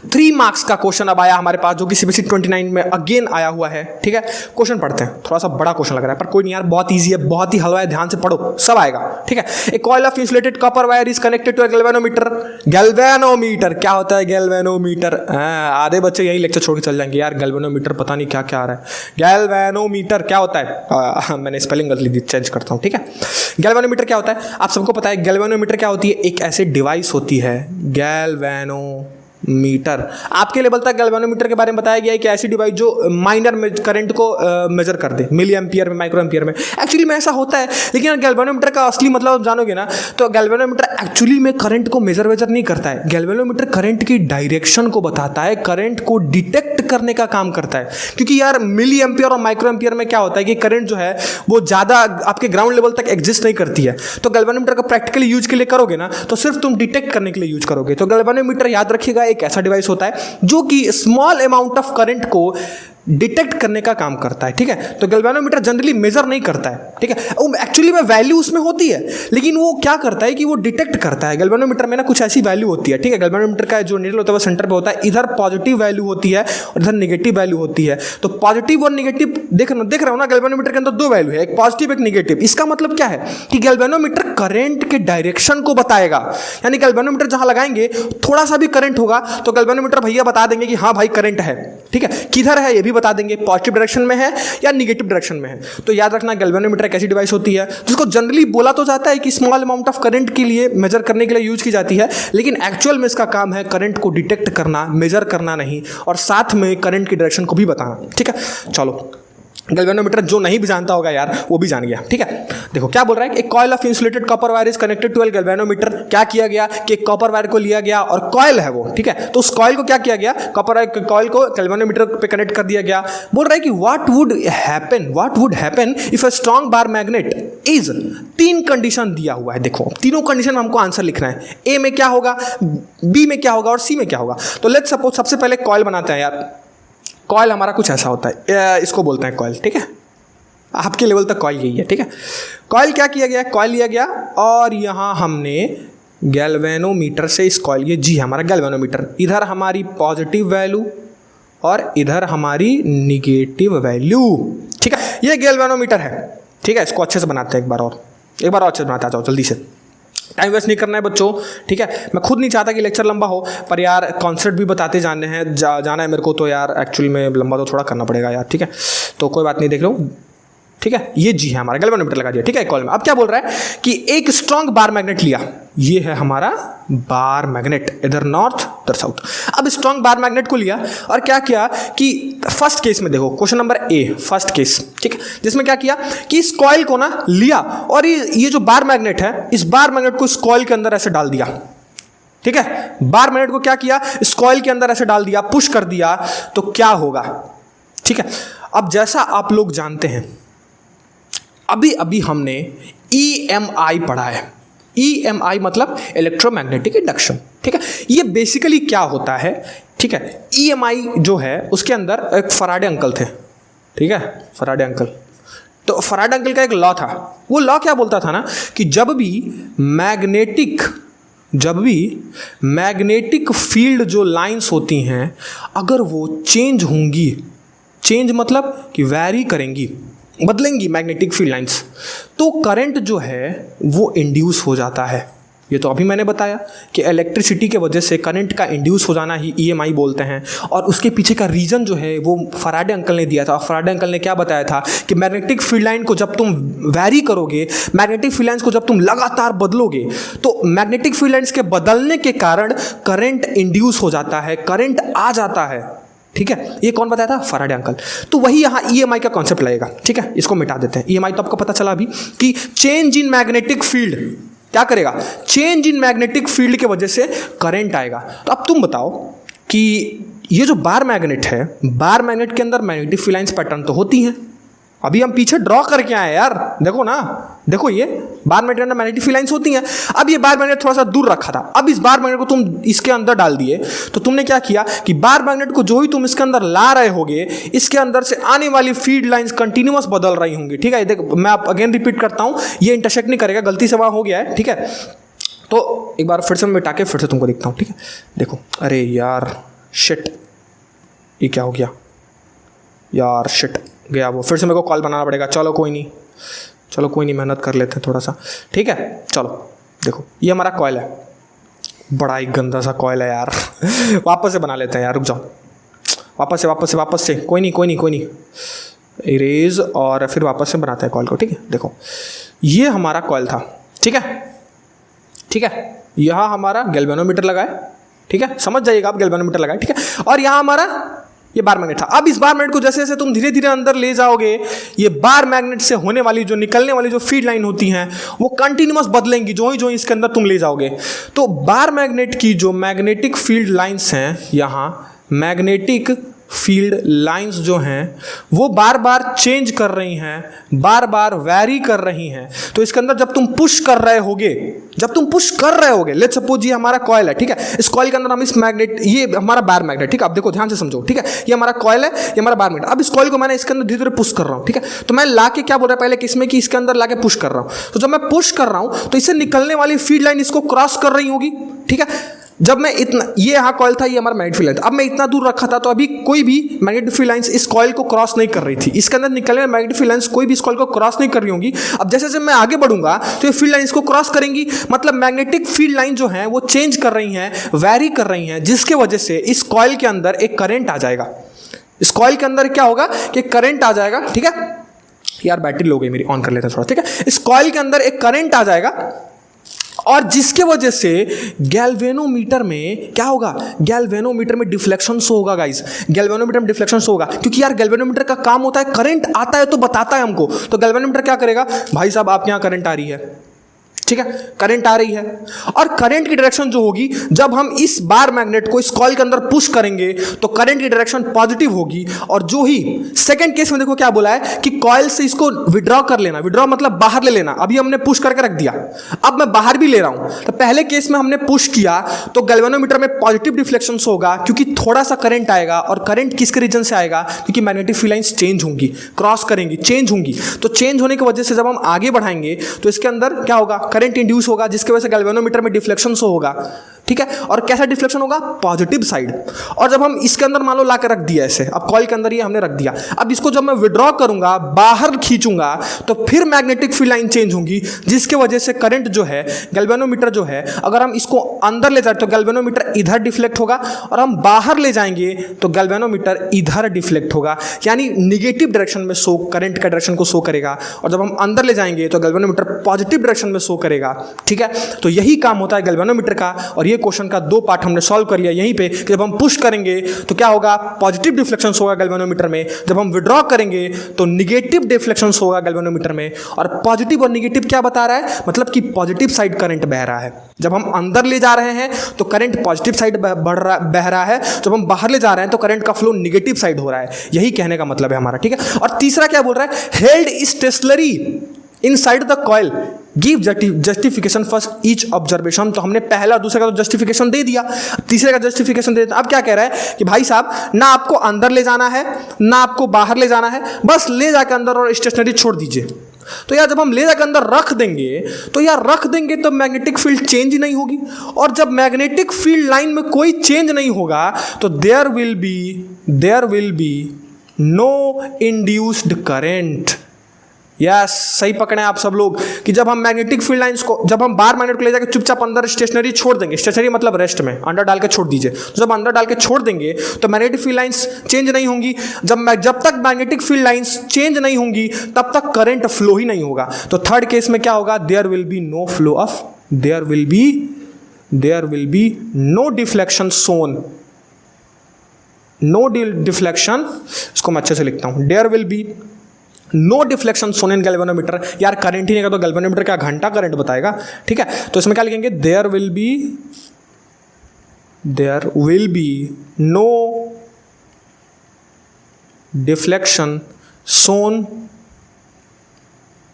3 मार्क्स का क्वेश्चन अब आया हमारे पास, जो कि सीबीएसई 29 में अगेन आया हुआ है, ठीक है। क्वेश्चन पढ़ते हैं, थोड़ा सा बड़ा क्वेश्चन लग रहा है पर कोई नहीं यार, बहुत इजी है, बहुत ही हलवा है, ध्यान से पढ़ो, सब आएगा, ठीक है। A coil of insulated copper wire is connected to a galvanometer. Galvanometer क्या होता है, गैल्वेनोमीटर, आधे बच्चे यही लेक्चर छोड़ के चल जाएंगे यार, गैल्वेनोमीटर पता नहीं क्या क्या आ रहा है। गैल्वेनोमीटर क्या होता है, मैंने स्पेलिंग गलती चेंज करता हूँ, ठीक है। गैल्वेनोमीटर क्या होता है, आप सबको पता है। गैल्वेनोमीटर क्या होती है, एक ऐसी डिवाइस होती है, मीटर। आपके लेवल तक गैल्वेनोमीटर के बारे में बताया गया है कि ऐसी डिवाइस जो माइनर करंट को मेजर कर दे, मिली एम्पियर में, माइक्रो एम्पियर में। एक्चुअली में ऐसा होता है, लेकिन गैल्वेनोमीटर का असली मतलब आप जानोगे ना, तो गैल्वेनोमीटर एक्चुअली में करंट को मेजर नहीं करता है। गैल्वेनोमीटर करंट की डायरेक्शन को बताता है, करंट को डिटेक्ट करने का काम करता है। क्योंकि यार मिली एम्पियर और माइक्रो एम्पियर में क्या होता है कि करंट जो है वो ज़्यादा आपके ग्राउंड लेवल तक एग्जिस्ट नहीं करती है। तो गैल्वेनोमीटर का प्रैक्टिकली यूज के लिए करोगे ना, तो सिर्फ तुम डिटेक्ट करने के लिए यूज करोगे। तो गैल्वेनोमीटर याद रखिएगा एक ऐसा डिवाइस होता है जो कि स्मॉल अमाउंट ऑफ करंट को डिटेक्ट करने का काम करता है। ठीक है, तो गैल्वेनोमीटर जनरली मेजर नहीं करता है। ठीक है, एक्चुअली में वैल्यू उसमें होती है, लेकिन वो क्या करता है कि वो डिटेक्ट करता है। गैल्वेनोमीटर में ना कुछ ऐसी वैल्यू होती है। ठीक है, गैल्वेनोमीटर का जो नीडल होता है वो सेंटर पे होता है, इधर पॉजिटिव वैल्यू होती है और इधर नेगेटिव वैल्यू होती है। तो पॉजिटिव और नेगेटिव देख रहे हो ना, गैल्वेनोमीटर के अंदर दो वैल्यू है, एक पॉजिटिव एक नेगेटिव। इसका मतलब क्या है कि गैल्वेनोमीटर करंट के डायरेक्शन को बताएगा। यानी गैल्वेनोमीटर जहां लगाएंगे थोड़ा सा भी करंट होगा तो गैल्वेनोमीटर भैया बता देंगे कि हाँ भाई करंट है। ठीक है, किधर है ये भी बता देंगे, पॉजिटिव डायरेक्शन में है या नेगेटिव डायरेक्शन में है। तो याद रखना गैल्वेनोमीटर एक ऐसी डिवाइस होती है जिसको जनरली बोला तो जाता है कि स्मॉल अमाउंट ऑफ करंट के लिए मेजर करने के लिए यूज की जाती है, लेकिन एक्चुअल में इसका काम है करंट को डिटेक्ट करना, मेजर करना नहीं, और साथ में करंट की डायरेक्शन को भी बताना। ठीक है, चलो गैल्वेनोमीटर जो नहीं भी जानता होगा यार वो भी जान गया। ठीक है, देखो क्या बोल रहा है, एक coil of insulated copper wire is connected to a galvanometer. क्या किया गया कि कॉपर वायर को लिया गया और कॉइल है वो। ठीक है, तो उस कॉइल को क्या किया गया, कॉपर कॉइल को गैल्वेनोमीटर पे कनेक्ट कर दिया गया। बोल रहा है कि what would happen if a strong bar magnet is, तीन कंडीशन दिया हुआ है। देखो तीनों कंडीशन में हमको आंसर लिखना है, ए में क्या होगा, बी में क्या होगा और सी में क्या होगा। तो लेट्स सपोज सबसे पहले कॉइल बनाते हैं यार। कॉइल हमारा कुछ ऐसा होता है, इसको बोलते हैं कॉइल। ठीक है, आपके लेवल तक कॉइल यही है। ठीक है, कॉइल क्या किया गया, कॉइल लिया गया और यहाँ हमने गैल्वेनोमीटर से इस कॉइल, ये जी हमारा गैल्वेनोमीटर, इधर हमारी पॉजिटिव वैल्यू और इधर हमारी निगेटिव वैल्यू। ठीक है, ये गैल्वेनोमीटर है। ठीक है, इसको अच्छे से बनाते हैं एक बार और अच्छे से बनाते आ जाओ जल्दी से, टाइम वेस्ट नहीं करना है बच्चों। ठीक है, मैं खुद नहीं चाहता कि लेक्चर लंबा हो, पर यार कॉन्सेप्ट भी बताते जाने हैं, जाना है मेरे को, तो यार एक्चुअली में लंबा तो थोड़ा करना पड़ेगा यार। ठीक है, तो कोई बात नहीं, देख लो। ठीक है, ये जी है हमारा गैल्वेनोमीटर लगा दिया। ठीक है, कॉल में अब क्या बोल रहा है कि एक स्ट्रॉन्ग बार मैग्नेट लिया, ये है हमारा बार मैग्नेट, इधर नॉर्थ इधर साउथ। अब स्ट्रॉन्ग बार मैग्नेट को लिया और क्या किया कि फर्स्ट केस में देखो question number A, first case. ठीक है, जिसमें क्या किया कि इस कॉइल को ना लिया और ये जो बार मैग्नेट है, इस बार मैग्नेट को इस कॉइल के अंदर ऐसे डाल दिया। ठीक है, बार मैग्नेट को क्या किया, इस कॉइल के अंदर ऐसे डाल दिया, पुश कर दिया, तो क्या होगा। ठीक है, अब जैसा आप लोग जानते हैं, अभी हमने EMI पढ़ा है। EMI मतलब इलेक्ट्रोमैग्नेटिक इंडक्शन। ठीक है, ये बेसिकली क्या होता है। ठीक है, EMI जो है उसके अंदर एक फराडे अंकल थे। ठीक है, फराडे अंकल, तो फराडे अंकल का एक लॉ था। वो लॉ क्या बोलता था ना कि जब भी मैग्नेटिक फील्ड जो लाइंस होती हैं, अगर वो चेंज होंगी, चेंज मतलब कि वैरी करेंगी, बदलेंगी मैग्नेटिक फील्ड लाइंस, तो करंट जो है वो इंड्यूस हो जाता है। ये तो अभी मैंने बताया कि इलेक्ट्रिसिटी के वजह से करंट का इंड्यूस हो जाना ही EMI बोलते हैं। और उसके पीछे का रीज़न जो है वो फराडे अंकल ने दिया था। फराडे अंकल ने क्या बताया था कि मैग्नेटिक फील्ड लाइन को जब तुम वैरी करोगे, मैग्नेटिक फील्ड लाइन्स को जब तुम लगातार बदलोगे, तो मैग्नेटिक फील्ड लाइन्स के बदलने के कारण करंट इंड्यूस हो जाता है, करंट आ जाता है। ठीक है, ये कौन बताया था, फराडे अंकल। तो वही यहाँ EMI का कॉन्सेप्ट लगेगा। ठीक है, इसको मिटा देते हैं। EMI तो आपको पता चला अभी कि चेंज इन मैग्नेटिक फील्ड क्या करेगा, चेंज इन मैग्नेटिक फील्ड के वजह से करंट आएगा। तो अब तुम बताओ कि ये जो बार मैग्नेट है, बार मैग्नेट के अंदर मैग्नेटिक फील्ड लाइंस पैटर्न तो होती हैं। अभी हम पीछे ड्रॉ करके आए यार, देखो ना, देखो ये बार मैग्नेट में मैग्नेटिक फील्ड लाइंस होती हैं। अब ये बार मैग्नेट थोड़ा सा दूर रखा था, अब इस बार मैग्नेट को तुम इसके अंदर डाल दिए, तो तुमने क्या किया कि बार मैग्नेट को जो ही तुम इसके अंदर ला रहे होगे, इसके अंदर से आने वाली फील्ड लाइंस कंटिन्यूअस बदल रही होंगी। ठीक है, देखो मैं आप अगेन रिपीट करता हूँ, ये इंटरसेक्ट नहीं करेगा, गलती से वहाँ हो गया है। ठीक है, तो एक बार फिर से मैं मिटा के फिर से तुमको दिखता हूँ। ठीक है, देखो, अरे यार शिट, ये क्या हो गया यार, शिट गया वो, फिर से मेरे को कॉल बनाना पड़ेगा। चलो कोई नहीं, मेहनत कर लेते हैं थोड़ा सा। ठीक है, चलो देखो ये हमारा कॉइल है, बड़ा ही गंदा सा कॉइल है यार। वापस से बना लेते हैं यार, रुक जाओ, वापस से कोई नहीं, इरेज और फिर वापस से बनाते हैं कॉइल को। ठीक है, देखो ये हमारा कॉइल था। ठीक है, यहाँ हमारा गैल्वेनोमीटर लगा है। ठीक है, समझ जाइएगा आप, गैल्वेनोमीटर लगाए, ठीक है। और यहाँ हमारा ये बार मैग्नेट था। अब इस बार मैग्नेट को जैसे जैसे तुम धीरे धीरे अंदर ले जाओगे, ये बार मैग्नेट से होने वाली जो निकलने वाली जो फील्ड लाइन होती हैं वो कंटिन्यूअस बदलेंगी जो ही इसके अंदर तुम ले जाओगे। तो बार मैग्नेट की जो मैग्नेटिक फील्ड लाइंस हैं, यहाँ मैग्नेटिक फील्ड लाइंस जो हैं वो बार बार चेंज कर रही हैं, बार बार वैरी कर रही हैं। तो इसके अंदर जब तुम पुश कर रहे होगे, लेट्स सपोज ये हमारा कॉइल है, ठीक है, इस कॉइल के अंदर हम इस मैग्नेट, ये हमारा बार मैग्नेट, ठीक है, अब देखो ध्यान से समझो, ठीक है, ये हमारा कॉइल है, ये हमारा बार मैग्नेट। अब इस कॉइल को मैंने इसके अंदर धीरे धीरे पुश कर रहा हूँ, ठीक है, तो मैं लाके क्या बोल रहा है पहले किसमें कि इसके अंदर लाके पुश कर रहा हूँ। तो जब मैं पुश कर रहा हूँ तो इससे निकलने वाली फील्ड लाइन इसको क्रॉस कर रही होगी, ठीक है। जब मैं इतना, ये यहाँ कॉइल था, ये हमारा मैग्नेटिक फील्ड लाइन, अब मैं इतना दूर रखा था तो अभी कोई भी मैग्नेटिक फील्ड लाइंस इस कॉइल को क्रॉस नहीं कर रही थी। इसके अंदर निकलने वाली मैग्नेटिक फील्ड लाइंस कोई भी इस कॉइल को क्रॉस नहीं कर रही होंगी। अब जैसे जैसे मैं आगे बढ़ूंगा तो ये फील्ड लाइन इसको क्रॉस करेंगी, मतलब मैग्नेटिक फील्ड लाइन जो है वो चेंज कर रही हैं, वैरी कर रही हैं, जिसके वजह से इस कॉइल के अंदर एक करंट आ जाएगा। इस कॉइल के अंदर क्या होगा कि करंट आ जाएगा, ठीक है। यार बैटरी लो गई मेरी, ऑन कर लेते हैं थोड़ा, ठीक है। इस कॉइल के अंदर एक करंट आ जाएगा और जिसके वजह से गैल्वेनोमीटर में क्या होगा, गैल्वेनोमीटर में डिफ्लेक्शन शो होगा गाइस, गैल्वेनोमीटर में डिफ्लेक्शन शो होगा। क्योंकि यार गैल्वेनोमीटर का काम होता है, करंट आता है तो बताता है हमको। तो गैल्वेनोमीटर क्या करेगा, भाई साहब आपके यहाँ करंट आ रही है, ठीक है, करंट आ रही है, और करंट की डायरेक्शन जो होगी, जब हम इस बार मैग्नेट को इस कॉइल के अंदर पुश करेंगे तो करंट की डायरेक्शन पॉजिटिव होगी। और जो ही सेकंड केस में देखो क्या बोला है कि कॉइल से इसको विड्रॉ कर लेना, विड्रॉ मतलब बाहर ले लेना। अभी हमने पुश करके रख दिया, अब मैं बाहर भी ले रहा हूं। तो पहले केस में हमने पुश किया तो गैल्वेनोमीटर में पॉजिटिव डिफ्लेक्शन होगा, क्योंकि थोड़ा सा करंट आएगा। और करंट किसके रीजन से आएगा, क्योंकि मैग्नेटिक फील्ड लाइंस चेंज होंगी, क्रॉस करेंगी, चेंज होंगी। तो चेंज होने की वजह से जब हम आगे बढ़ाएंगे तो इसके अंदर क्या होगा, करंट इंड्यूस होगा, जिसकी वजह से गैल्वेनोमीटर में डिफ्लेक्शन शो होगा, ठीक है। और कैसा डिफ्लेक्शन होगा, पॉजिटिव साइड। और जब हम इसके अंदर मान लो ला कर रख दिया ऐसे, अब कॉइल के अंदर ये हमने रख दिया, अब इसको जब मैं विड्रॉ करूंगा, बाहर खींचूंगा, तो फिर मैग्नेटिक फील्ड लाइन चेंज होंगी, जिसके वजह से करंट जो है, गैल्वेनोमीटर जो है, अगर हम इसको अंदर ले जाए तो गैल्वेनोमीटर इधर डिफ्लेक्ट होगा, और हम बाहर ले जाएंगे तो गैल्वेनोमीटर इधर डिफ्लेक्ट होगा, यानी निगेटिव डायरेक्शन में शो, करंट का डायरेक्शन को शो करेगा। और जब हम अंदर ले जाएंगे तो गैल्वेनोमीटर पॉजिटिव डायरेक्शन में शो करेगा, ठीक है। तो यही काम होता है गैल्वेनोमीटर का। और ये क्वेश्चन का 2 पार्ट हमने सॉल्व कर लिया यहीं पे कि जब हम पुश करेंगे तो क्या होगा, पॉजिटिव डिफ्लेक्शन होगा गैल्वेनोमीटर में, जब हम विड्रॉ करेंगे तो निगेटिव डिफ्लेक्शन होगा गैल्वेनोमीटर में। और पॉजिटिव और निगेटिव क्या बता रहा है, मतलब कि पॉजिटिव साइड करंट बह रहा है। जब हम अंदर ले जा रहे हैं तो करंट पॉजिटिव साइड बह रहा है, जब हम बाहर ले जा रहे हैं तो करंट का फ्लो निगेटिव साइड हो रहा है। यही कहने का मतलब है हमारा, ठीक है। और तीसरा क्या बोल रहा है, held stationary inside the coil, give justification for each observation. तो हमने पहला दूसरे का तो जस्टिफिकेशन दे दिया, तीसरे का जस्टिफिकेशन दे दिया। अब क्या कह रहा है कि भाई साहब ना आपको अंदर ले जाना है ना आपको बाहर ले जाना है, बस ले जाकर अंदर और स्टेशनरी छोड़ दीजिए। तो यार जब हम ले जाकर अंदर रख देंगे तो मैग्नेटिक फील्ड चेंज ही नहीं होगी। और जब मैग्नेटिक फील्ड लाइन में कोई चेंज नहीं होगा तो there will be no induced current. Yes, सही पकड़े आप सब लोग कि जब हम मैग्नेटिक फील्ड लाइंस को, जब हम बार मैग्नेट को ले जाकर चुपचाप अंदर स्टेशनरी छोड़ देंगे, स्टेशनरी मतलब रेस्ट में अंदर डाल के छोड़ दीजिए, तो जब अंदर डाल के छोड़ देंगे तो मैग्नेटिक फील्ड लाइंस चेंज नहीं होंगी। जब तक मैग्नेटिक फील्ड लाइंस चेंज नहीं होंगी तब तक करंट फ्लो ही नहीं होगा। तो थर्ड केस में क्या होगा, there will be no flow of, there will be no deflection seen, no deflection. इसको मैं अच्छे से लिखता हूं, there will be no deflection seen in galvanometer. यार करंट ही नहीं का तो गैल्वेनोमीटर क्या घंटा करंट बताएगा, ठीक है। तो इसमें क्या लिखेंगे, there will be no deflection seen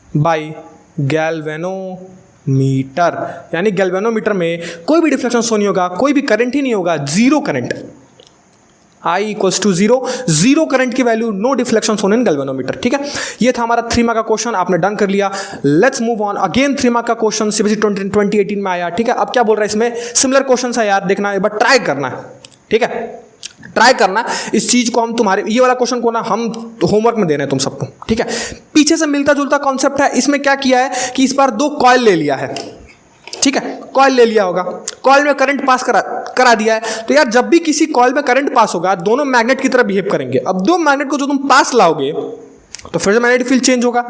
by galvanometer, यानी गैल्वेनोमीटर में कोई भी डिफ्लेक्शन शो नहीं होगा, कोई भी करंट ही नहीं होगा, zero current, I equals to zero current की value, no deflection seen in galvanometer, ठीक है। ये था हमारा 3 मार्क का क्वेश्चन, आपने डन कर लिया। Let's move on, again 3 mark का क्वेश्चन CBSE 2018 में आया, ठीक है। अब क्या बोल रहा है इसमें, सिमिलर क्वेश्चन है यार, देखना एक बार, ट्राई करना है, ठीक है, ट्राई करना इस चीज को। हम तुम्हारे ये वाला क्वेश्चन को ना हम होमवर्क में दे रहे हैं तुम सबको, ठीक है। पीछे से मिलता जुलता कॉन्सेप्ट है। इसमें क्या किया है कि इस बार 2 कॉइल ले लिया है, ठीक है, कॉइल ले लिया होगा, कॉइल में करंट पास करा दिया है। तो यार जब भी किसी कॉइल में करंट पास होगा दोनों मैग्नेट की तरह बिहेव करेंगे। अब 2 मैग्नेट को जो तुम पास लाओगे तो फिर से मैग्नेटिक फील्ड चेंज होगा,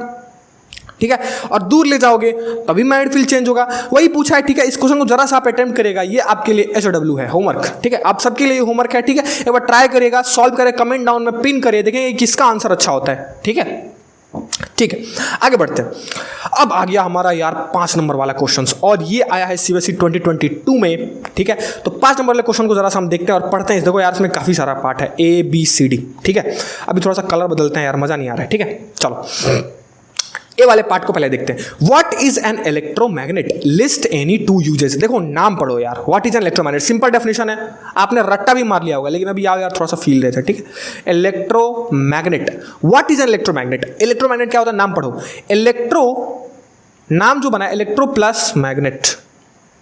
ठीक है, और दूर ले जाओगे तभी मैग्नेटिक फील्ड चेंज होगा। वही पूछा है, ठीक है। इस क्वेश्चन को जरा सा आप अटेम्प्ट करेगा, ये आपके लिए SOW है, होमवर्क, ठीक है, आप सबके लिए होमवर्क है, ठीक है। एक बार ट्राई करिएगा, सॉल्व करें, कमेंट डाउन में पिन करिए, देखेंगे किसका आंसर अच्छा होता है, ठीक है। ठीक है, आगे बढ़ते हैं। अब आ गया हमारा यार 5 नंबर वाला क्वेश्चन, और ये आया है CBSE 2022 में, ठीक है। तो 5 नंबर वाले क्वेश्चन को जरा सा हम देखते हैं और पढ़ते हैं। देखो यार, इसमें काफी सारा पार्ट है, ABCD, ठीक है। अभी थोड़ा सा कलर बदलते हैं यार, मजा नहीं आ रहा है, ठीक है। चलो ए वाले पार्ट को पहले देखते हैं। What is an electromagnet, list any 2 uses. देखो नाम पढ़ो यार, what is an electromagnet, simple definition है, आपने रट्टा भी मार लिया होगा, लेकिन अभी आओ यार थोड़ा सा फील रहता है, ठीक है। Electromagnet, what is an electromagnet. Electromagnet क्या होता है, नाम पढ़ो। इलेक्ट्रो, नाम जो बना है electro plus magnet,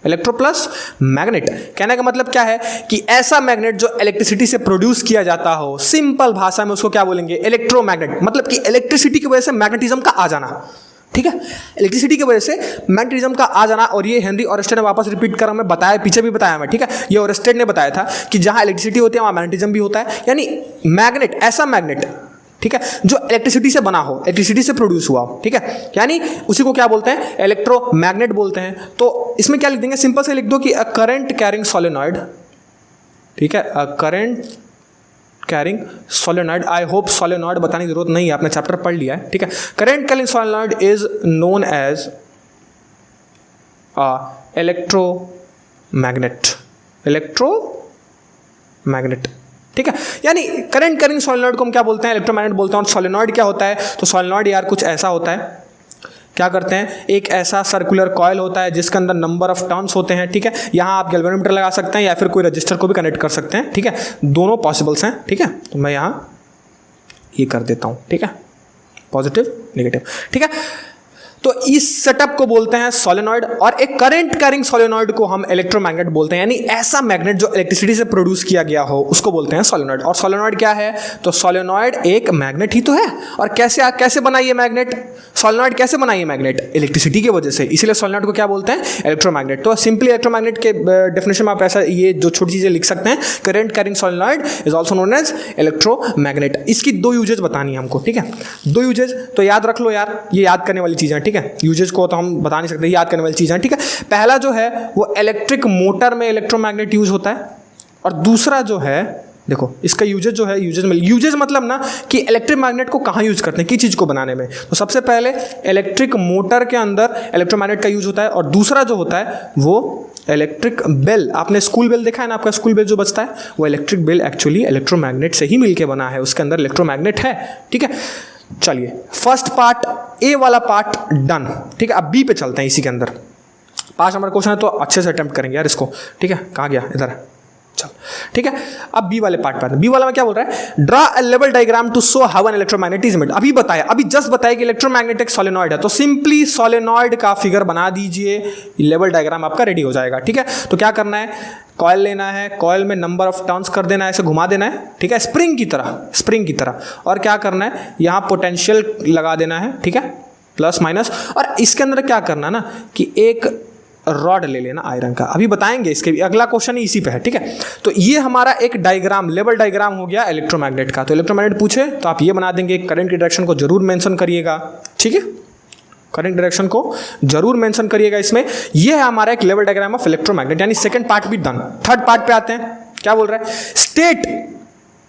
electro plus magnet, कहने का मतलब क्या है कि ऐसा मैग्नेट जो इलेक्ट्रिसिटी से प्रोड्यूस किया जाता हो। सिंपल भाषा में उसको क्या बोलेंगे, इलेक्ट्रोमैग्नेट, मतलब कि इलेक्ट्रिसिटी की वजह से मैग्नेटिज्म का आ जाना, ठीक है। इलेक्ट्रिसिटी की वजह से मैग्नेटिज्म का आ जाना। और ये हेनरी ओरेस्टेड ने वापस रिपीट कर, मैं बताया, पीछे भी बताया मैं, ठीक है। ये ओरेस्टेड ने बताया था कि जहां इलेक्ट्रिसिटी होती है वहां मैग्नेटिज्म भी होता है, यानी मैग्नेट, ऐसा मैग्नेट, ठीक है, जो इलेक्ट्रिसिटी से बना हो, इलेक्ट्रिसिटी से प्रोड्यूस हुआ हो, ठीक है, यानी उसी को क्या बोलते हैं, इलेक्ट्रोमैग्नेट बोलते हैं। तो इसमें क्या लिख देंगे, सिंपल से लिख दो कि अ करंट कैरिंग सोलेनॉइड, ठीक है, अ current carrying solenoid. I hope solenoid बताने की जरूरत नहीं है, आपने चैप्टर पढ़ लिया है, ठीक है। Current carrying solenoid is known as electromagnet, electromagnet, ठीक है। यानी करंट कैरिंग सोलेनॉइड को हम क्या बोलते हैं, इलेक्ट्रोमैग्नेट बोलते हैं। और सोलेनॉइड क्या होता है, तो सोलेनॉइड यार कुछ ऐसा होता है, क्या करते हैं, एक ऐसा सर्कुलर कॉइल होता है जिसके अंदर नंबर ऑफ टर्न्स होते हैं, ठीक है। यहाँ आप गैल्वेनोमीटर लगा सकते हैं या फिर कोई रजिस्टर को भी कनेक्ट कर सकते हैं, ठीक है, दोनों पॉसिबल्स हैं, ठीक है। तो मैं यहाँ ये कर देता हूँ, ठीक है, पॉजिटिव नेगेटिव, ठीक है। तो इस सेटअप को बोलते हैं सोलेनॉइड, और एक करंट कैरिंग सोलेनॉइड को हम इलेक्ट्रोमैग्नेट बोलते हैं, यानी ऐसा मैग्नेट जो इलेक्ट्रिसिटी से प्रोड्यूस किया गया हो उसको बोलते हैं सोलेनॉइड। और सोलेनॉइड क्या है, तो सोलेनॉइड एक मैग्नेट ही तो है। और कैसे बना ये मैग्नेट, सोलेनॉइड कैसे बना ये मैग्नेट, इलेक्ट्रिसिटी की वजह से, इसीलिए सोलेनॉइड को क्या बोलते हैं, इलेक्ट्रोमैग्नेट। तो सिंपली इलेक्ट्रोमैग्नेट के डेफिनेशन में आप ऐसा ये जो छोटी चीजें लिख सकते हैं, current carrying solenoid is also known as electromagnet. इसकी 2 यूजेज बतानी है हमको, ठीक है, 2 यूजेज, तो याद रख लो यार, ये याद करने वाली चीजें, ठीक है। यूजेज को तो हम बता नहीं सकते, याद करने वाली चीजें, ठीक है। पहला जो है वो इलेक्ट्रिक मोटर में इलेक्ट्रोमैग्नेट यूज होता है, और दूसरा जो है, देखो इसका यूजेज जो है, यूजेज मतलब ना कि इलेक्ट्रिक मैग्नेट को कहाँ यूज करते हैं, किस चीज को बनाने में। तो सबसे पहले इलेक्ट्रिक मोटर के अंदर इलेक्ट्रोमैग्नेट का यूज होता है, और दूसरा जो होता है वो इलेक्ट्रिक बेल, आपने स्कूल बेल देखा है ना, आपका स्कूल बेल जो बजता है, वो इलेक्ट्रिक बेल एक्चुअली इलेक्ट्रोमैग्नेट से ही मिलकर बना है, उसके अंदर इलेक्ट्रोमैग्नेट है, ठीक है। चलिए फर्स्ट पार्ट, ए वाला पार्ट डन, ठीक है। अब बी पे चलते हैं, इसी के अंदर 5 नंबर क्वेश्चन है, तो अच्छे से अटेम्प्ट करेंगे यार इसको, ठीक है। कहाँ गया, इधर, चल, ठीक है। अब बी वाले पार्ट पर, बी वाला में क्या बोल रहा है, draw a level diagram to show how an electromagnet is made. अभी बताया, अभी जस्ट बताया कि इलेक्ट्रोमैग्नेटिक सोलेनॉइड है, तो सिंपली सोलेनॉइड का फिगर बना दीजिए, लेवल डायग्राम आपका रेडी हो जाएगा, ठीक है। तो क्या करना है, कॉयल लेना है, कॉयल में नंबर ऑफ टर्न्स कर देना है, ऐसे घुमा देना है, ठीक है, स्प्रिंग की तरह। और क्या करना है, यहाँ पोटेंशियल लगा देना है, ठीक है, प्लस माइनस। और इसके अंदर क्या करना ना कि एक रॉड ले लेना आयरन का, अभी बताएंगे, इसके भी अगला क्वेश्चन ही इसी पे है, ठीक है। तो ये हमारा एक डायग्राम, लेवल डायग्राम हो गया इलेक्ट्रोमैग्नेट का। तो इलेक्ट्रोमैग्नेट पूछे तो आप ये बना देंगे, करंट की डायरेक्शन को जरूर मेंशन करिएगा, ठीक है, करंट डायरेक्शन को जरूर मेंशन करिएगा इसमें। ये है हमारा एक लेवल डायग्राम ऑफ इलेक्ट्रोमैग्नेट, यानी सेकंड पार्ट भी डन। थर्ड पार्ट पे आते हैं, क्या बोल रहा है, स्टेट,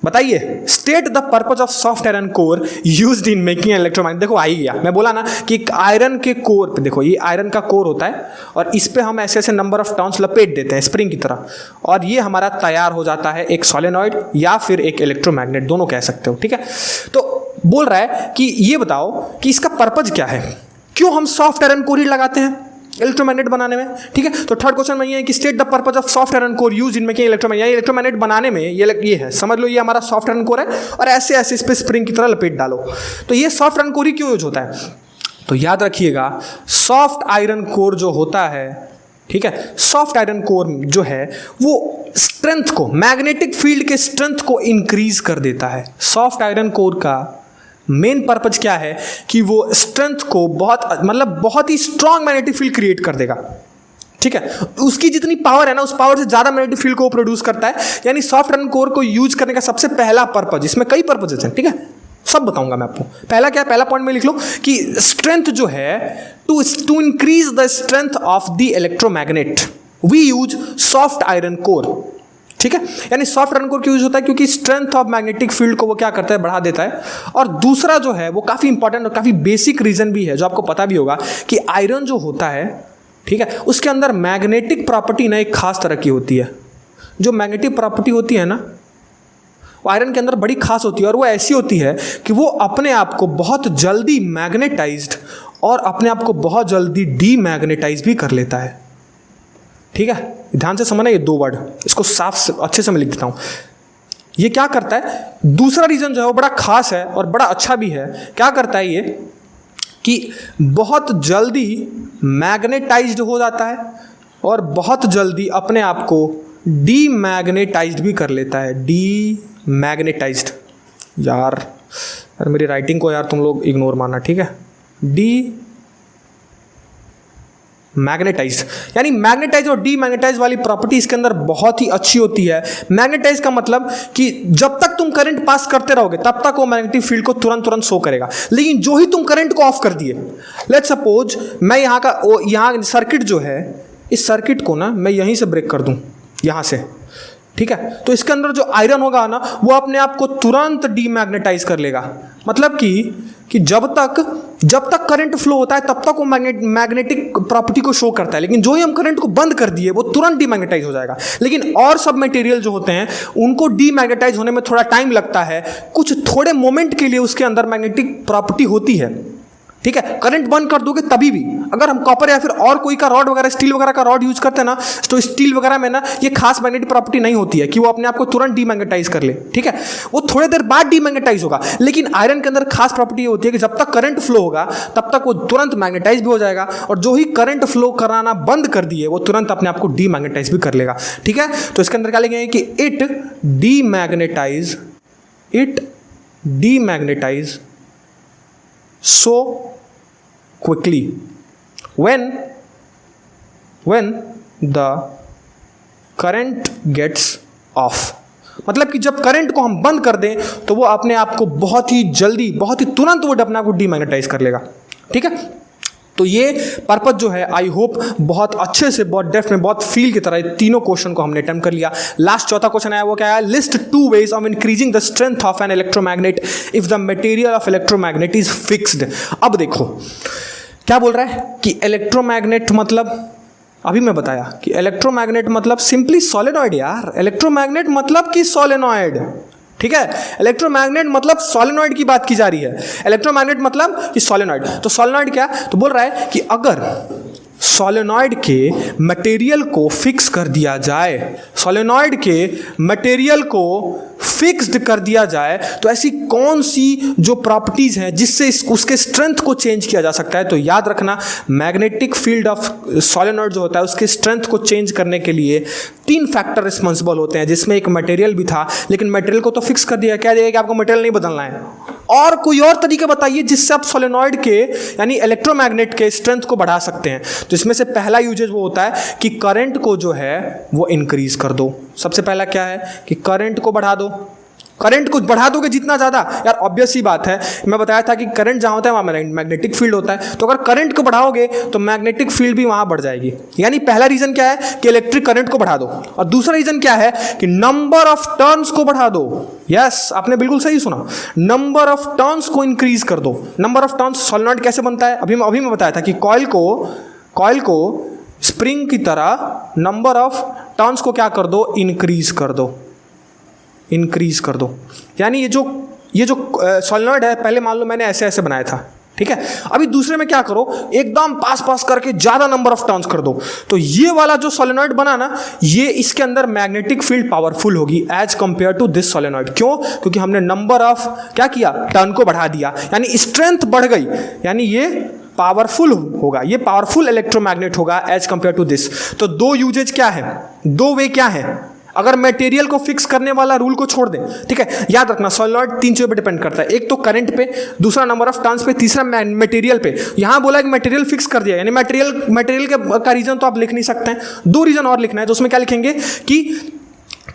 बताइए, state the purpose of soft iron core used in making electromagnet. देखो आ ही गया, मैं बोला ना कि आयरन के कोर पे, देखो ये आयरन का कोर होता है, और इस पे हम ऐसे ऐसे नंबर ऑफ टर्न्स लपेट देते हैं स्प्रिंग की तरह, और ये हमारा तैयार हो जाता है एक सोलेनॉइड या फिर एक इलेक्ट्रोमैग्नेट, दोनों कह सकते हो, ठीक है। तो बोल रहा है कि ये बताओ कि इसका पर्पज क्या है, क्यों हम सॉफ्ट आयरन कोर ही लगाते हैं इलेक्ट्रोमैग्नेट बनाने में, ठीक है। तो थर्ड क्वेश्चन में ये है कि state the purpose of soft iron core use in making electromagnet, electromagnet बनाने में ये है, समझ लो ये हमारा सॉफ्ट आयरन कोर है, और ऐसे ऐसे इस पे स्प्रिंग की तरह लपेट डालो। तो ये सॉफ्ट आयरन कोर ही क्यों यूज होता है, तो याद रखिएगा, सॉफ्ट आयरन कोर जो होता है, ठीक है, सॉफ्ट आयरन कोर जो है वो स्ट्रेंथ को, मैग्नेटिक फील्ड के स्ट्रेंथ को इंक्रीज कर देता है। सॉफ्ट आयरन कोर का मेन पर्पज क्या है कि वो स्ट्रेंथ को बहुत ही स्ट्रांग मैग्नेटिक फील्ड क्रिएट कर देगा, ठीक है। उसकी जितनी पावर है ना, उस पावर से ज्यादा मैग्नेटिक फील्ड को प्रोड्यूस करता है। यानी सॉफ्ट आयरन कोर को यूज करने का सबसे पहला पर्पज, इसमें कई पर्पजेस हैं, ठीक है, सब बताऊंगा मैं आपको। पहला क्या है, पहला पॉइंट में लिख लो कि स्ट्रेंथ जो है, to increase the strength of the electromagnet we use soft iron core. ठीक है, यानी सॉफ्ट आयरन कोर क्यों यूज होता है, क्योंकि स्ट्रेंथ ऑफ मैग्नेटिक फील्ड को वो क्या करता है, बढ़ा देता है। और दूसरा जो है वो काफी इंपॉर्टेंट और काफी बेसिक रीजन भी है जो आपको पता भी होगा कि आयरन जो होता है, ठीक है, उसके अंदर मैग्नेटिक प्रॉपर्टी ना एक खास तरह की होती है। जो मैग्नेटिक प्रॉपर्टी होती है ना, वो आयरन के अंदर बड़ी खास होती है, और वो ऐसी होती है कि वो अपने आप को बहुत जल्दी मैग्नेटाइज्ड और अपने आप को बहुत जल्दी डीमैग्नेटाइज भी कर लेता है। ठीक है, ध्यान से समझना ये दो वर्ड, इसको साफ अच्छे से मैं लिख देता हूं। ये क्या करता है, दूसरा रीजन जो है वो बड़ा खास है और बड़ा अच्छा भी है। क्या करता है ये कि बहुत जल्दी मैग्नेटाइज्ड हो जाता है और बहुत जल्दी अपने आप को डीमैग्नेटाइज्ड भी कर लेता है। डीमैग्नेटाइज्ड, यार मेरी राइटिंग को यार तुम लोग इग्नोर मानना, ठीक है। डी मैग्नेटाइज, यानी मैग्नेटाइज और डीमैग्नेटाइज वाली प्रॉपर्टी इसके अंदर बहुत ही अच्छी होती है। मैग्नेटाइज का मतलब कि जब तक तुम करंट पास करते रहोगे तब तक वो मैग्नेटिक फील्ड को तुरंत शो करेगा, लेकिन जो ही तुम करंट को ऑफ कर दिए, लेट्स सपोज मैं यहाँ सर्किट जो है, इस सर्किट को ना मैं यहीं से ब्रेक कर दूं, यहाँ से, ठीक है, तो इसके अंदर जो आयरन होगा ना वो अपने आप को तुरंत डीमैग्नेटाइज कर लेगा। मतलब कि जब तक करंट फ्लो होता है तब तक वो मैग्नेटिक प्रॉपर्टी को शो करता है, लेकिन जो ही हम करंट को बंद कर दिए वो तुरंत डीमैग्नेटाइज हो जाएगा। लेकिन और सब मटेरियल जो होते हैं उनको डीमैग्नेटाइज होने में थोड़ा टाइम लगता है, कुछ थोड़े मोमेंट के लिए उसके अंदर मैग्नेटिक प्रॉपर्टी होती है। ठीक है, करंट बंद कर दोगे तभी भी, अगर हम कॉपर या फिर और कोई का रॉड वगैरह, स्टील वगैरह का रॉड यूज करते हैं ना, तो स्टील वगैरह में ना ये खास मैग्नेटिक प्रॉपर्टी नहीं होती है कि वो अपने आप को तुरंत डीमैग्नेटाइज कर ले। ठीक है, वो थोड़ी देर बाद डीमैग्नेटाइज होगा, लेकिन आयरन के अंदर खास प्रॉपर्टी होती है कि जब तक करंट फ्लो होगा तब तक वो तुरंत मैग्नेटाइज भी हो जाएगा, और जो ही करंट फ्लो कराना बंद कर दिए वो तुरंत अपने आप को डीमैग्नेटाइज भी कर लेगा। ठीक है, तो इसके अंदर क्या लिखेंगे कि it demagnetise so quickly when the current gets off। मतलब कि जब करंट को हम बंद कर दें तो वो अपने आप को बहुत ही जल्दी, बहुत ही तुरंत वो अपने आप को डीमैग्नेटाइज कर लेगा। ठीक है, तो ये पर्पस जो है आई होप बहुत अच्छे से, बहुत डेप्थ में, बहुत फील की तरह तीनों क्वेश्चन को हमने अटेम्प्ट कर लिया। लास्ट चौथा क्वेश्चन आया, वो क्या है, list 2 ways of increasing the strength of an electromagnet if the material of electromagnet is fixed. अब देखो क्या बोल रहा है कि इलेक्ट्रोमैग्नेट मतलब, अभी मैं बताया कि इलेक्ट्रोमैग्नेट मतलब सिंपली सॉलिनॉइड यार। इलेक्ट्रोमैग्नेट मतलब कि सॉलिनॉइड, ठीक है, इलेक्ट्रोमैग्नेट मतलब सॉलिनॉइड की बात की जा रही है। इलेक्ट्रोमैग्नेट मतलब कि सॉलिनॉइड, तो सॉलिनॉइड क्या, तो बोल रहा है कि अगर सॉलिनॉइड के मटेरियल को फिक्स कर दिया जाए, सॉलिनॉइड के मटेरियल को फिक्स्ड कर दिया जाए, तो ऐसी कौन सी जो प्रॉपर्टीज हैं जिससे उसके स्ट्रेंथ को चेंज किया जा सकता है। तो याद रखना, मैग्नेटिक फील्ड ऑफ सॉलिनॉइड जो होता है उसके स्ट्रेंथ को चेंज करने के लिए 3 फैक्टर रिस्पॉन्सिबल होते हैं, जिसमें एक मटेरियल भी था, लेकिन मटेरियल को तो फिक्स कर दिया, क्या दिया कि आपको मटेरियल नहीं बदलना है, और कोई और तरीके बताइए जिससे आप सॉलिनॉइड के यानी इलेक्ट्रोमैग्नेट के स्ट्रेंथ को बढ़ा सकते हैं। तो इसमें से पहला यूजेज वो होता है कि करंट को जो है वो इंक्रीज कर दो। सबसे पहला क्या है कि करंट को बढ़ा दो। करंट को बढ़ा दोगे जितना ज़्यादा, यार ऑब्वियस सी बात है, मैं बताया था कि करंट जहाँ होता है वहाँ मैग्नेटिक फील्ड होता है, तो अगर करंट को बढ़ाओगे तो मैग्नेटिक फील्ड भी वहाँ बढ़ जाएगी। यानी पहला रीज़न क्या है कि इलेक्ट्रिक करंट को बढ़ा दो, और दूसरा रीज़न क्या है कि नंबर ऑफ टर्न्स को बढ़ा दो। यस, आपने बिल्कुल सही सुना, नंबर ऑफ टर्न्स को इंक्रीज कर दो। नंबर ऑफ टर्न्स सॉलिनॉइड कैसे बनता है, अभी मैं बताया था कि कॉइल को स्प्रिंग की तरह नंबर ऑफ टर्न्स को क्या कर दो, इंक्रीज कर दो। यानी ये जो सॉलिनॉइड है, पहले मान लो मैंने ऐसे बनाया था, ठीक है, अभी दूसरे में क्या करो, एकदम पास करके ज्यादा नंबर ऑफ टर्न्स कर दो, तो ये वाला जो सॉलिनॉइड बना ना, ये इसके अंदर मैग्नेटिक फील्ड पावरफुल होगी as compare to this solenoid. क्यों, क्योंकि हमने नंबर ऑफ क्या किया, टर्न को बढ़ा दिया, यानी स्ट्रेंथ बढ़ गई, यानी ये पावरफुल होगा, ये पावरफुल इलेक्ट्रोमैग्नेट होगा एज कंपेयर टू दिस। तो 2 यूजेज क्या है, 2 वे क्या है, अगर मटेरियल को फिक्स करने वाला रूल को छोड़ दें, ठीक है, याद रखना सॉलिनॉइड 3 चीजों पे डिपेंड करता है, एक तो करंट पे, दूसरा नंबर ऑफ टर्न्स पे, तीसरा मटेरियल पे। यहां बोला कि मटेरियल फिक्स कर दिया, यानी मटेरियल का रीजन तो आप लिख नहीं सकते हैं, 2 रीजन और लिखना है, तो उसमें क्या लिखेंगे कि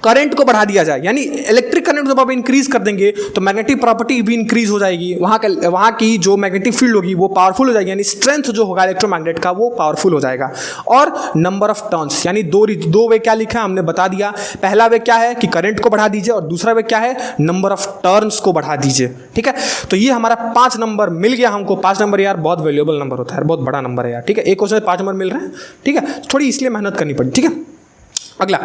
करंट को बढ़ा दिया जाए, यानी इलेक्ट्रिक करंट जब आप इंक्रीज कर देंगे तो मैग्नेटिक प्रॉपर्टी भी इंक्रीज हो जाएगी, वहाँ की जो मैग्नेटिक फील्ड होगी वो पावरफुल हो जाएगी, यानी स्ट्रेंथ जो होगा इलेक्ट्रोमैग्नेट का वो पावरफुल हो जाएगा। और नंबर ऑफ टर्न्स, यानी दो वे क्या लिखा है हमने बता दिया। पहला वे क्या है कि करंट को बढ़ा दीजिए और दूसरा वे क्या है, नंबर ऑफ टर्न्स को बढ़ा दीजिए। ठीक है, तो ये हमारा 5 नंबर मिल गया हमको। 5 नंबर यार बहुत वैल्यूएबल नंबर होता है, बहुत बड़ा नंबर है यार। ठीक है, एक क्वेश्चन में 5 नंबर मिल रहे हैं। ठीक है, थोड़ी इसलिए मेहनत करनी पड़ी। ठीक है, अगला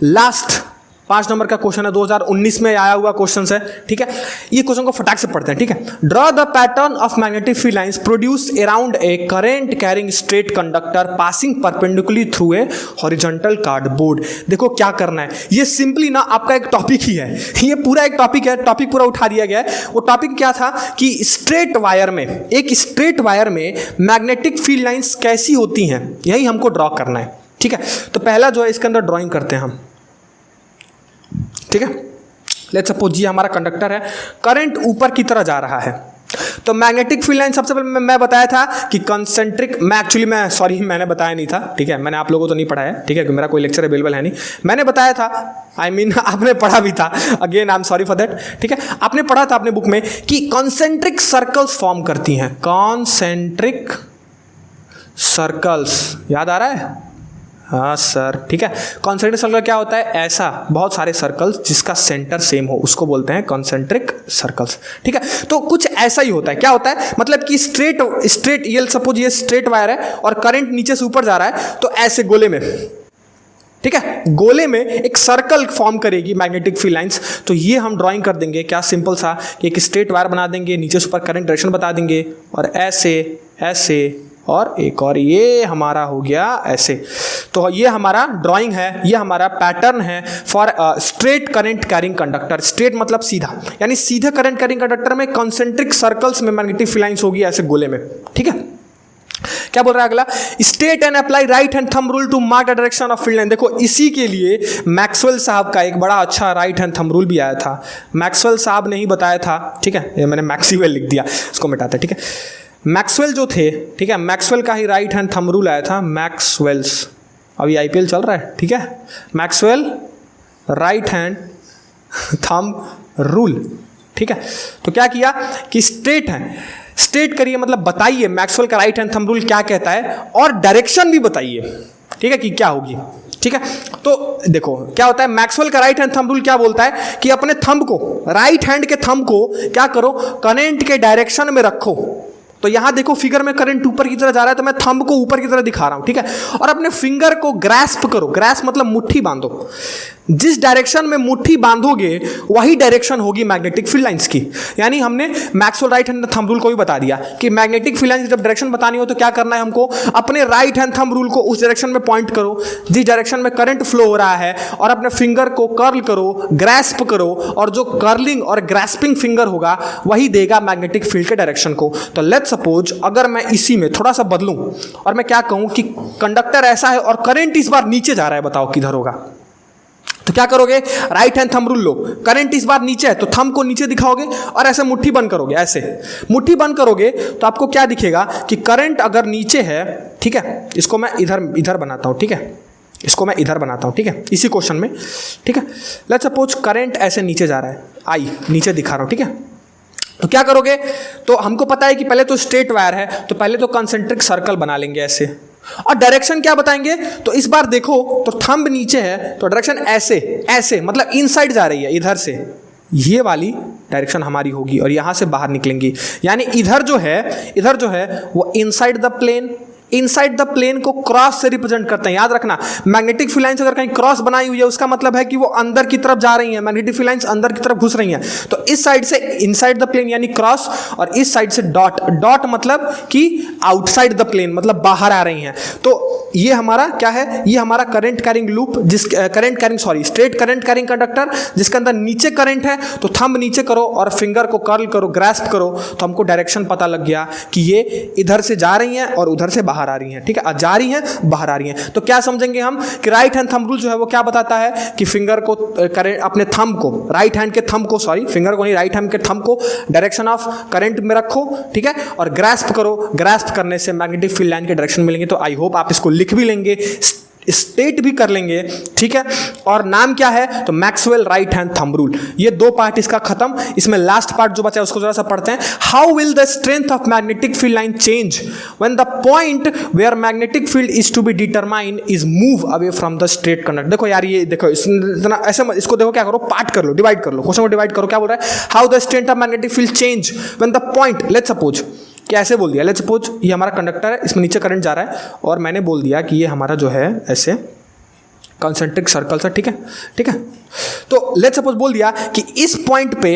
लास्ट 5 नंबर का क्वेश्चन है, 2019 में आया हुआ क्वेश्चन है। ठीक है, ये क्वेश्चन को फटाक से पढ़ते हैं। ठीक है, draw the pattern of magnetic field lines produce around a current carrying straight conductor passing perpendicularly through a horizontal cardboard. देखो क्या करना है, ये सिंपली ना आपका एक टॉपिक ही है, ये पूरा एक टॉपिक है, टॉपिक पूरा उठा दिया गया है। वो टॉपिक क्या था कि स्ट्रेट वायर में, एक स्ट्रेट वायर में मैग्नेटिक फील्ड लाइंस कैसी होती हैं, यही हमको ड्रॉ करना है। ठीक है, तो पहला जो है इसके अंदर ड्राइंग करते हैं हम। ठीक है, लेट्स सपोज ये हमारा कंडक्टर है, करंट ऊपर की तरह जा रहा है, तो मैग्नेटिक फील्ड लाइन सबसे पहले मैं बताया था कि कंसेंट्रिक, मैंने बताया नहीं था। ठीक है, मैंने आप लोगों को तो नहीं पढ़ाया। ठीक है, क्योंकि मेरा कोई लेक्चर अवेलेबल है नहीं, मैंने बताया था, आपने पढ़ा भी था, again I am sorry for that. ठीक है, आपने पढ़ा था अपने बुक में कि कॉन्सेंट्रिक सर्कल्स फॉर्म करती हैं, कॉन्सेंट्रिक सर्कल्स, याद आ रहा है? हाँ सर। ठीक है, कॉन्सेंट्रिक सर्कल क्या होता है, ऐसा बहुत सारे सर्कल्स जिसका सेंटर सेम हो उसको बोलते हैं कॉन्सेंट्रिक सर्कल्स। ठीक है, तो कुछ ऐसा ही होता है। क्या होता है, मतलब कि स्ट्रेट ये सपोज ये स्ट्रेट वायर है और करंट नीचे से ऊपर जा रहा है, तो ऐसे गोले में, ठीक है, गोले में एक सर्कल फॉर्म करेगी मैग्नेटिक फील्ड लाइंस। तो ये हम ड्राइंग कर देंगे, क्या सिंपल सा कि एक स्ट्रेट वायर बना देंगे, नीचे से ऊपर करंट डायरेक्शन बता देंगे, और ऐसे ऐसे और एक और ये हमारा हो गया ऐसे। तो ये हमारा ड्राइंग है, ये हमारा पैटर्न है for straight current carrying conductor. Straight मतलब सीधा, यानी सीधे करंट कैरिंग कंडक्टर में कॉन्सेंट्रिक सर्कल्स में मैग्नेटिक फील्ड लाइंस होगी ऐसे गोले में। ठीक है, क्या बोल रहा है अगला, state and apply right hand thumb rule to mark the direction of field line. देखो इसी के लिए मैक्सवेल साहब का एक बड़ा अच्छा राइट हैंड थंब रूल भी आया था, मैक्सवेल साहब ने ही बताया था। ठीक है, ये मैंने मैक्सवेल लिख दिया, इसको मिटाते। ठीक है, मैक्सवेल जो थे, ठीक है, मैक्सवेल का ही राइट हैंड थंब रूल आया था, मैक्सवेल्स, अभी आईपीएल चल रहा है। ठीक है, Maxwell right hand thumb rule. ठीक है, तो क्या किया कि स्ट्रेट है, स्ट्रेट करिए मतलब बताइए मैक्सवेल का राइट हैंड थंब रूल क्या कहता है, और डायरेक्शन भी बताइए। ठीक है, कि क्या होगी। ठीक है, तो देखो क्या होता है, मैक्सवेल का राइट हैंड थंब रूल क्या बोलता है कि अपने थंब को, राइट हैंड के थंब को क्या करो, करंट के डायरेक्शन में रखो। तो यहां देखो फिगर में करंट ऊपर की तरह जा रहा है, तो मैं थंब को ऊपर की तरह दिखा रहा हूं। ठीक है, और अपने फिंगर को ग्रैस्प करो, ग्रैस्प मतलब मुट्ठी बांधो, जिस डायरेक्शन में मुट्ठी बांधोगे वही डायरेक्शन होगी मैग्नेटिक फील्ड लाइंस की। यानी हमने Maxwell right hand thumb rule को भी बता दिया कि मैग्नेटिक फील्ड लाइंस जब डायरेक्शन बतानी हो तो क्या करना है हमको, अपने राइट हैंड थंब रूल को उस डायरेक्शन में पॉइंट करो जिस डायरेक्शन में करंट फ्लो हो रहा है, और अपने फिंगर को कर्ल करो, ग्रैस्प करो, और जो कर्लिंग और ग्रैस्पिंग फिंगर होगा वही देगा मैग्नेटिक फील्ड के डायरेक्शन को। तो लेट्स सपोज अगर मैं इसी में थोड़ा सा बदलूं और मैं क्या कहूं कि कंडक्टर ऐसा है और करंट इस बार नीचे जा रहा है, बताओ किधर होगा। तो क्या करोगे, राइट हैंड थंब रूल लो, करंट इस बार नीचे है तो थंब को नीचे दिखाओगे और ऐसे मुट्ठी बंद करोगे, ऐसे मुट्ठी बंद करोगे तो आपको क्या दिखेगा कि करंट अगर नीचे है, ठीक है, इसको मैं इधर बनाता हूं। ठीक है, इसको मैं इधर बनाता हूं। ठीक है, इसी क्वेश्चन में। ठीक है, लेट्स सपोज करंट ऐसे नीचे जा रहा है, आई नीचे दिखा रहा हूं। ठीक है, तो क्या करोगे, तो हमको पता है कि पहले तो स्ट्रेट वायर है, तो पहले तो कंसेंट्रिक सर्कल बना लेंगे ऐसे, और डायरेक्शन क्या बताएंगे, तो इस बार देखो तो थंब नीचे है तो डायरेक्शन ऐसे ऐसे मतलब इनसाइड जा रही है, इधर से ये वाली डायरेक्शन हमारी होगी और यहां से बाहर निकलेंगी। यानी इधर जो है वो inside the plane, inside the plane को क्रॉस से रिप्रेजेंट करते हैं। याद रखना, मैग्नेटिक फील्ड लाइंस अगर कहीं क्रॉस बनाई हुई है उसका मतलब है कि वो अंदर की तरफ जा रही है, मैग्नेटिक फील्ड लाइंस अंदर की तरफ घुस रही हैं। तो इस साइड से इनसाइड द प्लेन यानी क्रॉस, और इस साइड से डॉट, डॉट मतलब कि आउटसाइड द प्लेन मतलब बाहर आ रही हैं। तो ये हमारा क्या है, ये हमारा current carrying loop, straight current carrying conductor जिसके अंदर नीचे करंट है, तो थंब नीचे करो और फिंगर को कर्ल करो, ग्रैस्प करो, तो हमको डायरेक्शन पता लग गया कि ये इधर से जा रही हैं और उधर से बाहर आ रही हैं। ठीक है, जा रही हैं बाहर आ रही हैं। तो क्या समझेंगे हम कि राइट हैंड थंब रूल जो है वो क्या बताता है कि फिंगर को अपने थंब को, राइट हैंड के थंब को, फिंगर को नहीं, राइट हैंड के थंब को डायरेक्शन ऑफ करंट में रखो। ठीक है, और ग्रैस्प करो, ग्रैस्प करने से मैग्नेटिक फील्ड लाइन के डायरेक्शन मिलेंगे। तो आई होप आप इसको लिख भी लेंगे, स्टेट भी कर लेंगे, ठीक है। और नाम क्या है, तो Maxwell right hand thumb rule. ये 2 पार्ट इसका खत्म। इसमें लास्ट पार्ट जो बचा है उसको जरा सा पढ़ते हैं। How will the strength of magnetic field line change when the point where magnetic field is to be determine is move away from the straight conductor. देखो यार, ये देखो इतना ऐसे इसको देखो, क्या करो, पार्ट कर लो, डिवाइड कर लो, क्वेश्चन को डिवाइड करो। क्या बोल रहा है, how the strength of magnetic field change when the point, let's suppose, कैसे बोल दिया, लेट्स सपोज ये हमारा कंडक्टर है, इसमें नीचे करंट जा रहा है और मैंने बोल दिया कि ये हमारा जो है ऐसे कंसेंट्रिक सर्कल है, ठीक है, ठीक है। तो लेट्स सपोज बोल दिया कि इस पॉइंट पे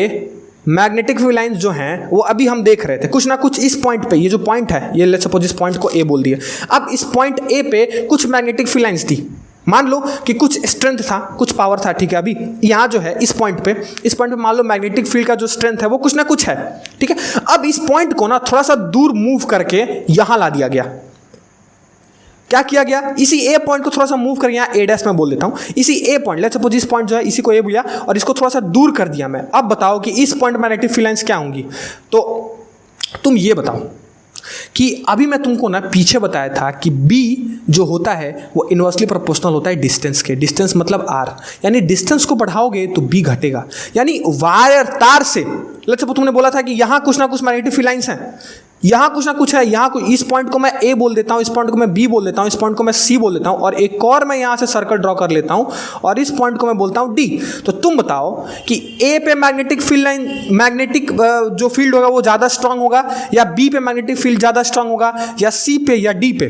मैग्नेटिक फील्ड लाइंस जो हैं वो अभी हम देख रहे थे, कुछ ना कुछ इस पॉइंट पे, ये जो पॉइंट है, ये लेट्स सपोज इस पॉइंट को ए बोल दिया। अब इस पॉइंट ए पे कुछ मैग्नेटिक फील्ड लाइंस थी, मान लो कि कुछ स्ट्रेंथ था, कुछ पावर था, ठीक है। अभी यहाँ जो है इस पॉइंट पे मान लो मैग्नेटिक फील्ड का जो स्ट्रेंथ है वो कुछ ना कुछ है, ठीक है। अब इस पॉइंट को ना थोड़ा सा दूर मूव करके यहाँ ला दिया गया। क्या किया गया, इसी ए पॉइंट को थोड़ा सा मूव कर, यहाँ ए डैश में बोल देता हूँ, इसी ए पॉइंट, लेट्स सपोज इस पॉइंट जो है इसी को ए बोला और इसको थोड़ा सा दूर कर दिया मैं। अब बताओ कि इस पॉइंट मैग्नेटिक फील्ड लाइंस क्या होंगी। तो तुम ये बताओ कि अभी मैं तुमको ना पीछे बताया था कि B जो होता है वो इन्वर्सली प्रोपोर्शनल होता है डिस्टेंस के। डिस्टेंस मतलब R, यानी डिस्टेंस को बढ़ाओगे तो B घटेगा। यानी वायर तार से, लेट्स सपोज तुमने बोला था कि यहाँ कुछ ना कुछ मैग्नेटिक फील्ड लाइंस हैं, यहाँ कुछ ना कुछ है, यहाँ इस पॉइंट को मैं A बोल देता हूँ, इस पॉइंट को मैं B बोल देता हूँ, इस पॉइंट को मैं C बोल देता हूँ और एक और मैं यहाँ से सर्कल ड्रॉ कर लेता हूँ और इस पॉइंट को मैं बोलता हूँ D। तो तुम बताओ कि A पे मैग्नेटिक फील्ड लाइन, मैग्नेटिक जो फील्ड होगा वो ज़्यादा स्ट्रांग होगा या B पे मैग्नेटिक फील्ड ज़्यादा स्ट्रांग होगा या C पे या D पे।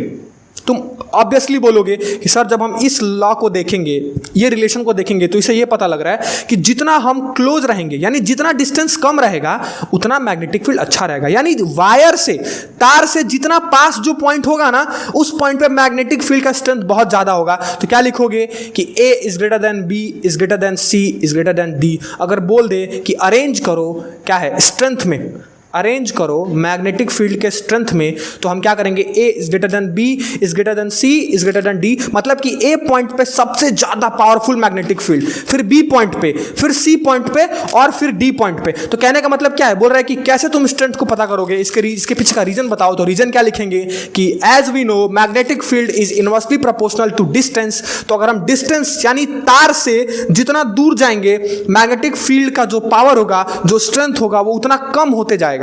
तुम ऑब्वियसली बोलोगे कि सर जब हम इस लॉ को देखेंगे, ये रिलेशन को देखेंगे तो इसे ये पता लग रहा है कि जितना हम क्लोज रहेंगे, यानी जितना डिस्टेंस कम रहेगा उतना मैग्नेटिक फील्ड अच्छा रहेगा। यानी वायर से, तार से जितना पास जो पॉइंट होगा ना, उस पॉइंट पे मैग्नेटिक फील्ड का स्ट्रेंथ बहुत ज़्यादा होगा। तो क्या लिखोगे कि A is greater than B is greater than C is greater than D। अगर बोल दे कि अरेंज करो, क्या है, स्ट्रेंथ में अरेंज करो मैग्नेटिक फील्ड के स्ट्रेंथ में, तो हम क्या करेंगे, A is greater than B is greater than C is greater than D। मतलब कि A पॉइंट पे सबसे ज्यादा पावरफुल मैग्नेटिक फील्ड, फिर B पॉइंट पे, फिर C पॉइंट पे और फिर D पॉइंट पे। तो कहने का मतलब क्या है, बोल रहा है कि कैसे तुम स्ट्रेंथ को पता करोगे, इसके पीछे का रीजन बताओ। तो रीजन क्या लिखेंगे कि as we know magnetic field is inversely proportional to distance. तो अगर हम डिस्टेंस यानी तार से जितना दूर जाएंगे मैग्नेटिक फील्ड का जो पावर होगा, जो स्ट्रेंथ होगा वो उतना कम होते जाएगा,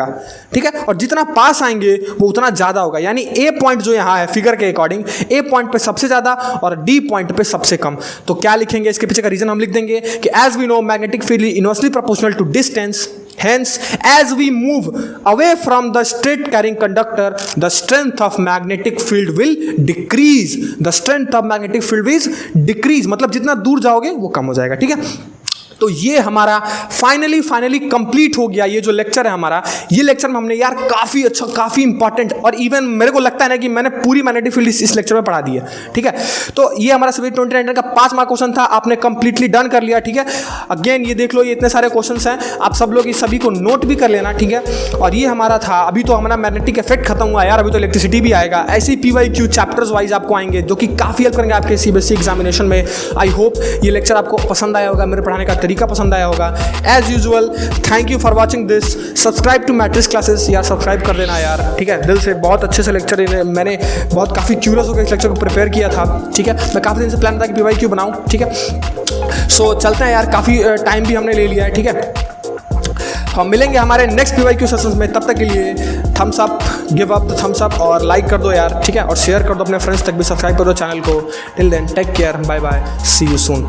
ठीक है। और जितना पास आएंगे वो उतना ज्यादा होगा। यानी ए पॉइंट जो यहां है फिगर के अकॉर्डिंग, ए पॉइंट पे सबसे ज्यादा और डी पॉइंट पे सबसे कम। तो क्या लिखेंगे, इसके पीछे का रीजन हम लिख देंगे कि as we know magnetic field is inversely proportional to distance, hence as we move away from the straight carrying conductor the strength of magnetic field will decrease, the strength of magnetic field will decrease। मतलब जितना दूर जाओगे वो कम हो जाएगा, ठीक है। तो ये हमारा फाइनली कंप्लीट हो गया। ये जो लेक्चर है हमारा, ये लेक्चर में हमने यार काफ़ी अच्छा, काफ़ी इंपॉर्टेंट और इवन मेरे को लगता है ना कि मैंने पूरी मैग्नेटिक फील्ड इस लेक्चर में पढ़ा दी है, ठीक है। तो ये हमारा सभी 29 का 5 मार्क क्वेश्चन था, आपने कंप्लीटली डन कर लिया, ठीक है। अगेन ये देख लो, ये इतने सारे क्वेश्चन हैं, आप सब लोग इस सभी को नोट भी कर लेना, ठीक है। और ये हमारा था, अभी तो हमारा मैग्नेटिक इफेक्ट खत्म हुआ यार, अभी तो इलेक्ट्रिसिटी भी आएगा। ऐसे ही PYQ चैप्टर्स वाइज आपको आएंगे जो कि काफ़ी हेल्प करेंगे आपके CBSE एग्जामिनेशन में। आई होप ये लेक्चर आपको पसंद आया होगा, मेरे पढ़ाने का तरीका पसंद आया होगा। As usual thank you for watching this, subscribe to Matrix Classes यार, सब्सक्राइब कर देना यार, ठीक है। दिल से बहुत अच्छे से लेक्चर मैंने बहुत काफ़ी क्यूरियस होकर इस लेक्चर को प्रिपेयर किया था, ठीक है। मैं काफ़ी दिन से प्लान था कि PYQ बनाऊं, ठीक है। सो चलते हैं यार, काफ़ी टाइम भी हमने ले लिया है, ठीक है। हम मिलेंगे हमारे नेक्स्ट PYQ सेशंस में, तब तक के लिए thumbs up, give up the thumbs up और लाइक कर दो यार, ठीक है। और शेयर कर दो अपने फ्रेंड्स तक भी, सब्सक्राइब कर दो चैनल को। Till then take care, bye bye, see you soon.